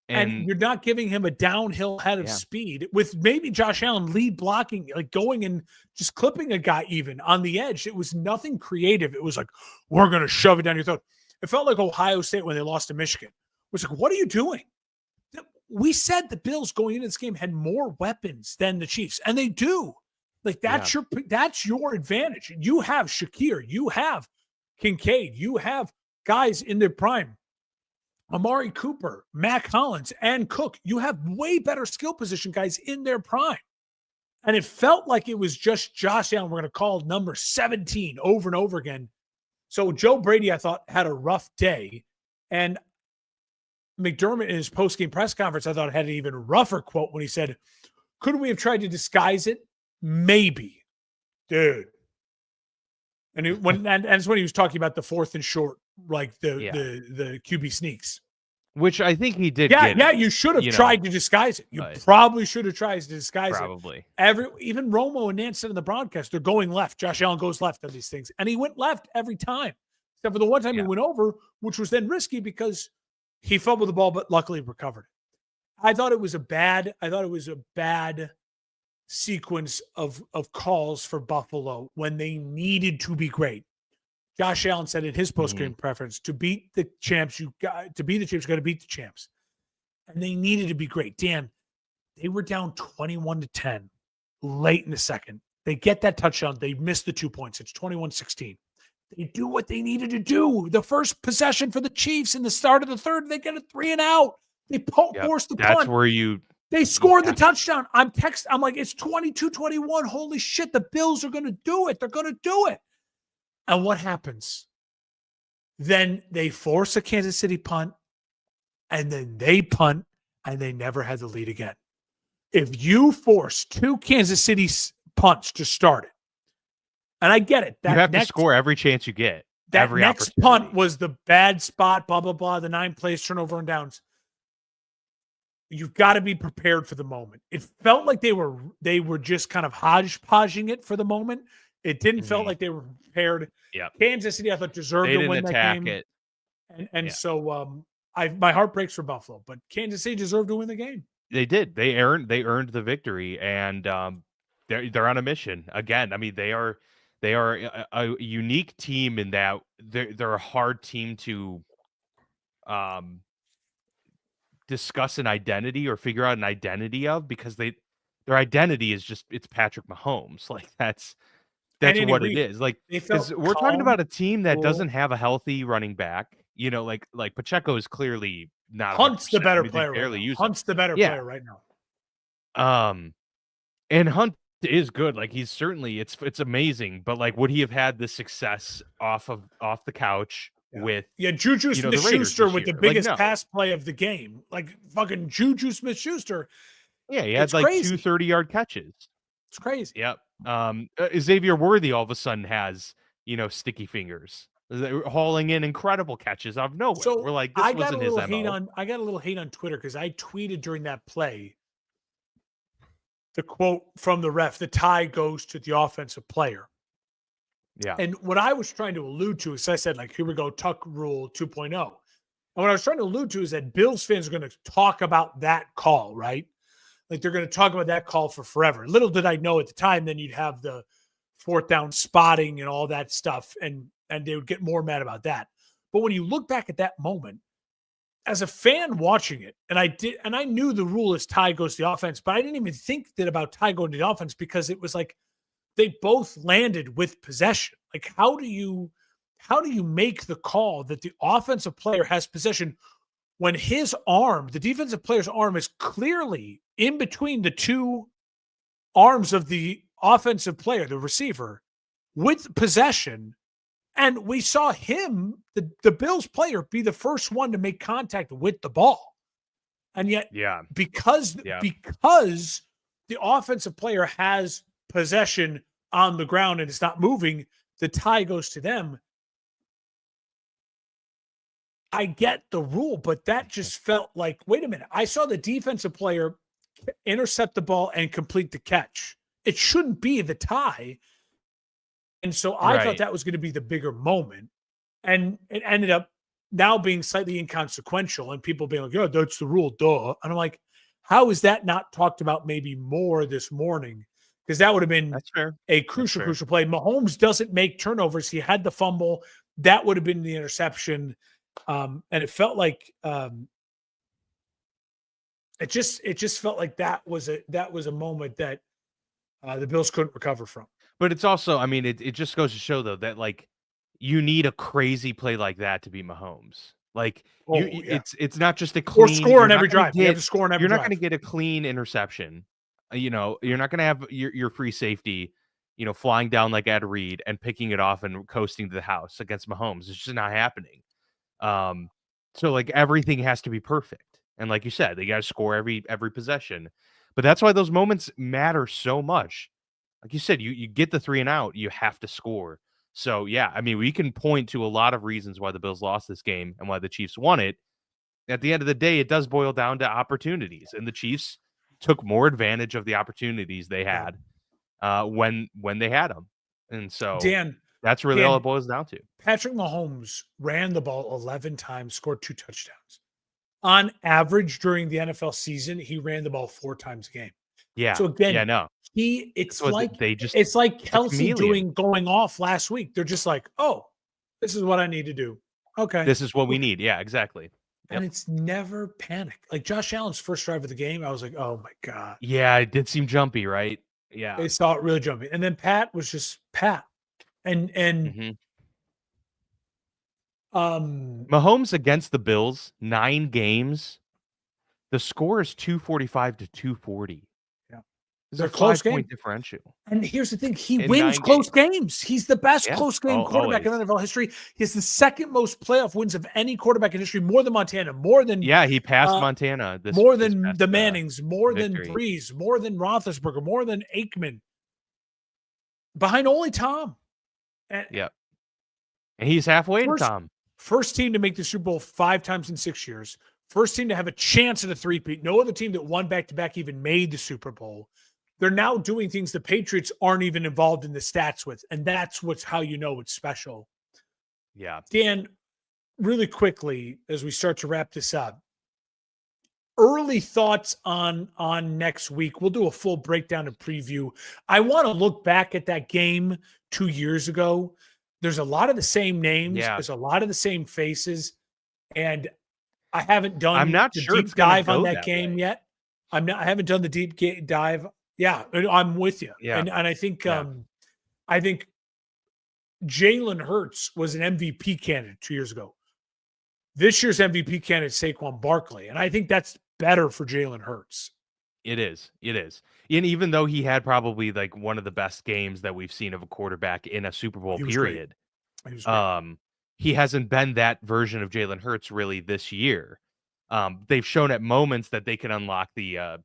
and you're not giving him a downhill head of speed with maybe Josh Allen lead blocking, like going and just clipping a guy even on the edge. It was nothing creative. It was like we're going to shove it down your throat. It felt like Ohio State when they lost to Michigan. It was like, what are you doing? We said the Bills going into this game had more weapons than the Chiefs, and they do. Like that's your advantage. You have Shakir, you have Kincaid, you have guys in their prime. Amari Cooper, Mac Hollins, and Cook. You have way better skill position guys in their prime. And it felt like it was just Josh Allen. We're going to call number 17 over and over again. So Joe Brady, I thought, had a rough day. And McDermott in his post-game press conference, I thought, had an even rougher quote when he said, couldn't we have tried to disguise it? Maybe. Dude. And it's when he was talking about the 4th and short, like the QB sneaks. Which I think he did. Yeah, you should have tried to disguise it. You probably should have tried to disguise it. Even Romo and Nance said in the broadcast, they're going left. Josh Allen goes left on these things. And he went left every time. Except for the one time he went over, which was then risky because he fumbled the ball, but luckily recovered it. I thought it was a bad sequence of calls for Buffalo when they needed to be great. Josh Allen said in his post-game preference, to beat the champs, you got to beat the champs. And they needed to be great. Dan, they were down 21-10 late in the second. They get that touchdown. They missed the 2 points. It's 21-16. They do what they needed to do. The first possession for the Chiefs in the start of the third, they get a 3 and out. They force the That's punt. where you They scored the touchdown. I'm like, it's 22-21. Holy shit, the Bills are going to do it. They're going to do it. And what happens? Then they force a Kansas City punt, and then they punt, and they never had the lead again. If you force 2 Kansas City punts to start it, and I get it. You have to score every chance you get. That next punt was the bad spot, blah, blah, blah, the 9 plays, turnover and downs. You've got to be prepared for the moment. It felt like they were just kind of hodgepodging it for the moment. It didn't feel like they were prepared. Yeah. Kansas City, I thought, deserved to win that game. So my heart breaks for Buffalo, but Kansas City deserved to win the game. They did. They earned the victory, and they're on a mission again. I mean, they are a unique team in that they're a hard team to discuss an identity or figure out an identity of, because their identity is just, it's Patrick Mahomes. Like that's what it is. Like, because we're talking about a team that doesn't have a healthy running back. You know, like Pacheco is clearly not. Hunt's the better player. Hunt's the better player right now. And Hunt is good. Like he's certainly, it's amazing. But like, would he have had the success off the couch with Juju Smith-Schuster with the biggest pass play of the game? Like fucking Juju Smith-Schuster. Yeah, he had like crazy. 2 30-yard catches. It's crazy. Yep. Xavier Worthy all of a sudden has, sticky fingers, hauling in incredible catches out of nowhere. So we're like, this wasn't his MO. I got a little hate on Twitter because I tweeted during that play the quote from the ref: the tie goes to the offensive player. Yeah. And what I was trying to allude to is I said, like, here we go, Tuck rule 2.0. And what I was trying to allude to is that Bills fans are going to talk about that call, right? Like they're going to talk about that call for forever. Little did I know at the time, then you'd have the 4th down spotting and all that stuff, and they would get more mad about that. But when you look back at that moment, as a fan watching it, and I knew the rule is tie goes to the offense, but I didn't even think that about tie going to the offense, because it was like they both landed with possession. Like how do you make the call that the offensive player has possession when his arm, the defensive player's arm, is clearly in between the 2 arms of the offensive player, the receiver, with possession? And we saw him, the Bills player, be the first one to make contact with the ball. And yet, because the offensive player has possession on the ground and it's not moving, the tie goes to them. I get the rule, but that just felt like, wait a minute. I saw the defensive player intercept the ball and complete the catch. It shouldn't be the tie. And so I thought that was going to be the bigger moment. And it ended up now being slightly inconsequential and people being like, that's the rule, duh. And I'm like, how is that not talked about maybe more this morning? Because that would have been a crucial play. Mahomes doesn't make turnovers. He had the fumble. That would have been the interception. And it felt like it just felt like that was a moment that the Bills couldn't recover from. But it's also, I mean, it just goes to show though that like you need a crazy play like that to beat Mahomes. Like it's not just a clean, or score on every drive. You have to score on every drive. You're not going to get a clean interception. You're not going to have your free safety, flying down like Ed Reed and picking it off and coasting to the house against Mahomes. It's just not happening. So like everything has to be perfect. And like you said, they got to score every possession. But that's why those moments matter so much. Like you said, you get the 3 and out, you have to score. So yeah, I mean, we can point to a lot of reasons why the Bills lost this game and why the Chiefs won it. At the end of the day, it does boil down to opportunities, and the Chiefs took more advantage of the opportunities they had when they had them. And so that's really all it boils down to. Patrick Mahomes ran the ball 11 times, scored 2 touchdowns. On average, during the NFL season, he ran the ball 4 times a game. Yeah. So again, it's like Kelsey going off last week. They're just like, oh, this is what I need to do. Okay. This is what we need. Yeah, exactly. And it's never panic. Like Josh Allen's first drive of the game, I was like, oh my God. Yeah, it did seem jumpy, right? Yeah. They saw it really jumpy. And then Pat was just Pat. And Mahomes against the Bills, 9 games. The score is 245 to 240. Yeah. It's They're a close 5-point game. differential. And here's the thing. He In wins 9 close games. games. He's the best Yeah. close game quarterback Always. in NFL history. He has the second most playoff wins of any quarterback in history, more than Montana, more than he passed Montana more this than past, the Mannings, more victory. than Breeze, more than Roethlisberger, more than Aikman. Behind only Tom. And Yep. And he's halfway to Tom. First team to make the Super Bowl 5 times in 6 years. First team to have a chance at a three-peat. No other team that won back-to-back even made the Super Bowl. They're now doing things the Patriots aren't even involved in the stats with, and that's how you know it's special. Yeah. Dan, really quickly, as we start to wrap this up, early thoughts on next week. We'll do a full breakdown and preview. I want to look back at that game 2 years ago. There's a lot of the same names. Yeah. There's a lot of the same faces. And I haven't done I'm not the sure deep it's gonna dive go on that that game way. yet. I haven't done the deep dive. Yeah, I'm with you. Yeah. And I think Yeah. I think Jalen Hurts was an MVP candidate 2 years ago. This year's MVP candidate is Saquon Barkley, and I think that's better for Jalen Hurts. It is. It is. And even though he had probably like one of the best games that we've seen of a quarterback in a Super Bowl period, he hasn't been that version of Jalen Hurts really this year. They've shown at moments that they can unlock the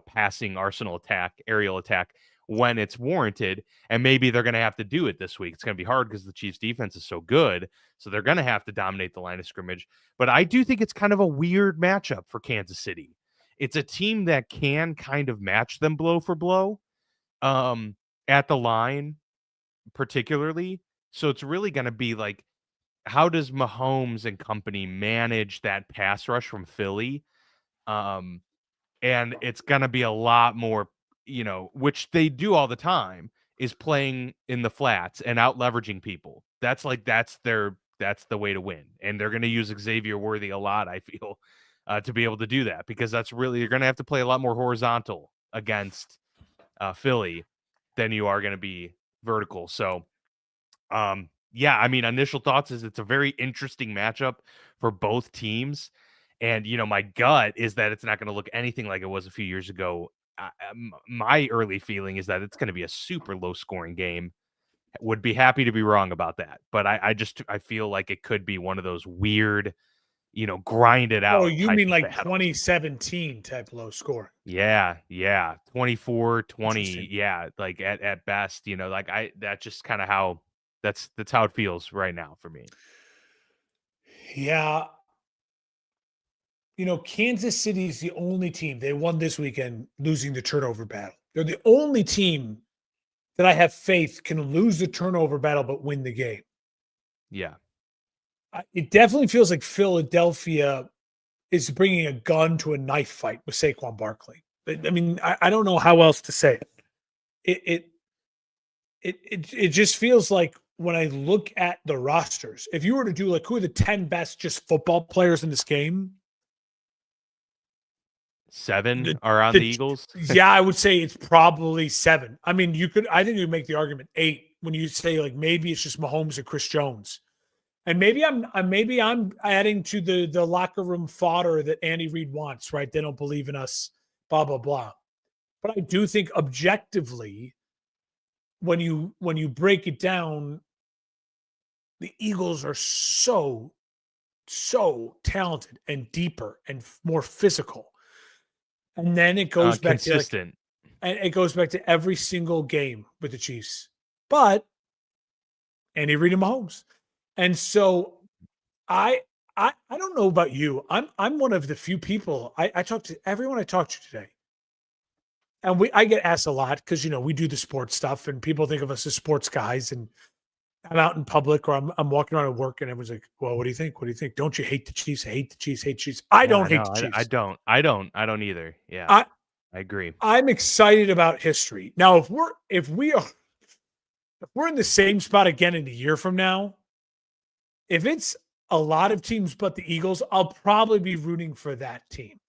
passing arsenal attack, aerial attack when it's warranted, and maybe they're going to have to do it this week. It's going to be hard because the Chiefs defense is so good, so they're going to have to dominate the line of scrimmage. But I do think it's kind of a weird matchup for Kansas City. It's a team that can kind of match them blow for blow at the line, particularly. So it's really going to be like, how does Mahomes and company manage that pass rush from Philly? And it's going to be a lot more, which they do all the time, is playing in the flats and out leveraging people. That's the way to win. And they're going to use Xavier Worthy a lot, I feel, to be able to do that, because you're going to have to play a lot more horizontal against Philly than you are going to be vertical. So, initial thoughts is it's a very interesting matchup for both teams. And, my gut is that it's not going to look anything like it was a few years ago. My early feeling is that it's going to be a super low scoring game. Would be happy to be wrong about that. But I feel like it could be one of those weird, grind it out. Oh, you mean like battles. 2017 type low score? Yeah. 24-20. Yeah. Like at best, that's just kind of how that's how it feels right now for me. Yeah. Kansas City is the only team, they won this weekend losing the turnover battle. They're the only team that I have faith can lose the turnover battle but win the game. Yeah. It definitely feels like Philadelphia is bringing a gun to a knife fight with Saquon Barkley. I mean, I don't know how else to say it. It just feels like when I look at the rosters, if you were to do like who are the 10 best just football players in this game, 7 are on the Eagles. Yeah, I would say it's probably 7. I mean, I think you make the argument 8 when you say like maybe it's just Mahomes and Chris Jones. And maybe I'm adding to the locker room fodder that Andy Reid wants, right? They don't believe in us, blah, blah, blah. But I do think objectively, when you break it down, the Eagles are so talented and deeper and more physical. And then it goes back consistent. And it goes back to every single game with the Chiefs. But Andy Reid and Mahomes. And so I don't know about you. I'm one of the few people I talk to everyone I talk to today. And I get asked a lot because we do the sports stuff and people think of us as sports guys, and I'm out in public or I'm walking around at work and everyone's like, well, what do you think? What do you think? Don't you hate the Chiefs? Hate the Chiefs, hate the Chiefs. I don't hate the Chiefs. I don't either. Yeah. I agree. I'm excited about history. Now, if we're in the same spot again in a year from now, if it's a lot of teams but the Eagles, I'll probably be rooting for that team.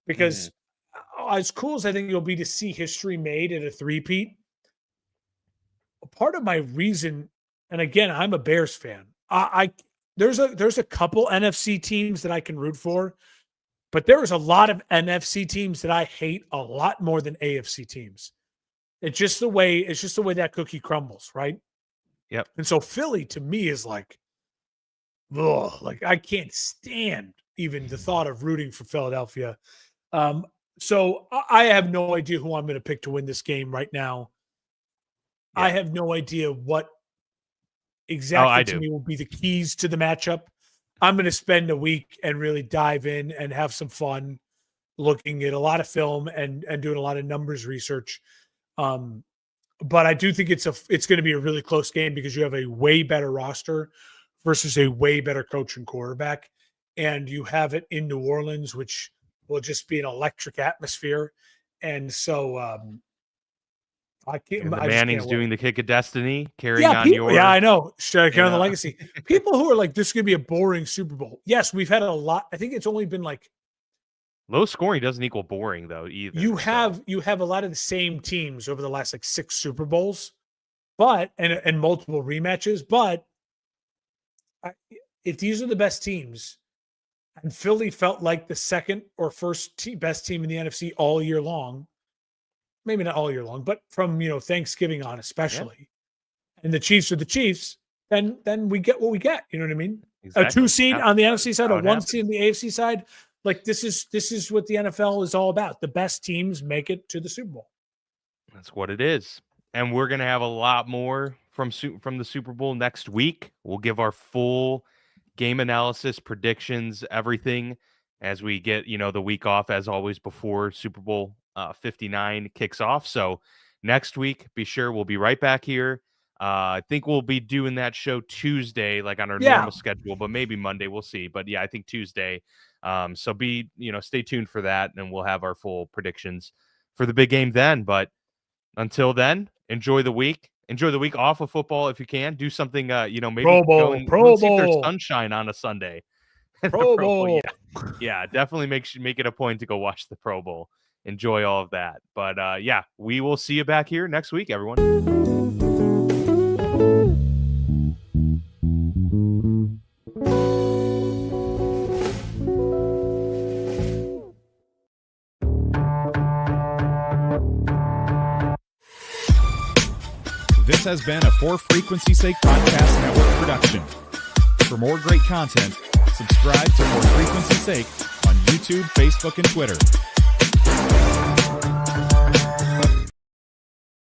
Because as cool as I think it'll be to see history made at a three-peat, part of my reason, and again, I'm a Bears fan. I there's a couple NFC teams that I can root for, but there is a lot of NFC teams that I hate a lot more than AFC teams. It's just the way that cookie crumbles, right? Yep. And so Philly to me is like, ugh, like I can't stand even the thought of rooting for Philadelphia. So I have no idea who I'm going to pick to win this game right now. Yeah. I have no idea what exactly to me will be the keys to the matchup. I'm going to spend a week and really dive in and have some fun looking at a lot of film and doing a lot of numbers research. But I do think it's going to be a really close game because you have a way better roster versus a way better coach and quarterback. And you have it in New Orleans, which will just be an electric atmosphere. And so I can't. Manning's doing the kick of destiny, carrying on your. Yeah, I know. Carrying on the legacy. People who are like, this is going to be a boring Super Bowl. Yes, we've had a lot. I think it's only been like. Low scoring doesn't equal boring though either. You have a lot of the same teams over the last like 6 Super Bowls, but and multiple rematches. But if these are the best teams, and Philly felt like the second or first best team in the NFC all year long, maybe not all year long, but from Thanksgiving on especially, and the Chiefs are the Chiefs, then we get what we get. You know what I mean? Exactly. A 2 seed on the NFC side, a 1 seed on the AFC side. Like this is what the NFL is all about. The best teams make it to the Super Bowl. That's what it is. And we're going to have a lot more from the Super Bowl next week. We'll give our full game analysis, predictions, everything as we get, the week off as always before Super Bowl 59 kicks off. So next week, be sure we'll be right back here. I think we'll be doing that show Tuesday, like on our normal schedule, but maybe Monday. We'll see. But yeah, I think Tuesday. So stay tuned for that, and we'll have our full predictions for the big game then. But until then, enjoy the week. Enjoy the week off of football if you can. Do something, maybe Pro Bowl. See if there's sunshine on a Sunday. Pro Bowl. Yeah, definitely make it a point to go watch the Pro Bowl. Enjoy all of that. But we will see you back here next week, everyone. This has been a For Frequency's Sake Podcast Network production. For more great content, subscribe to For Frequency's Sake on YouTube, Facebook, and Twitter.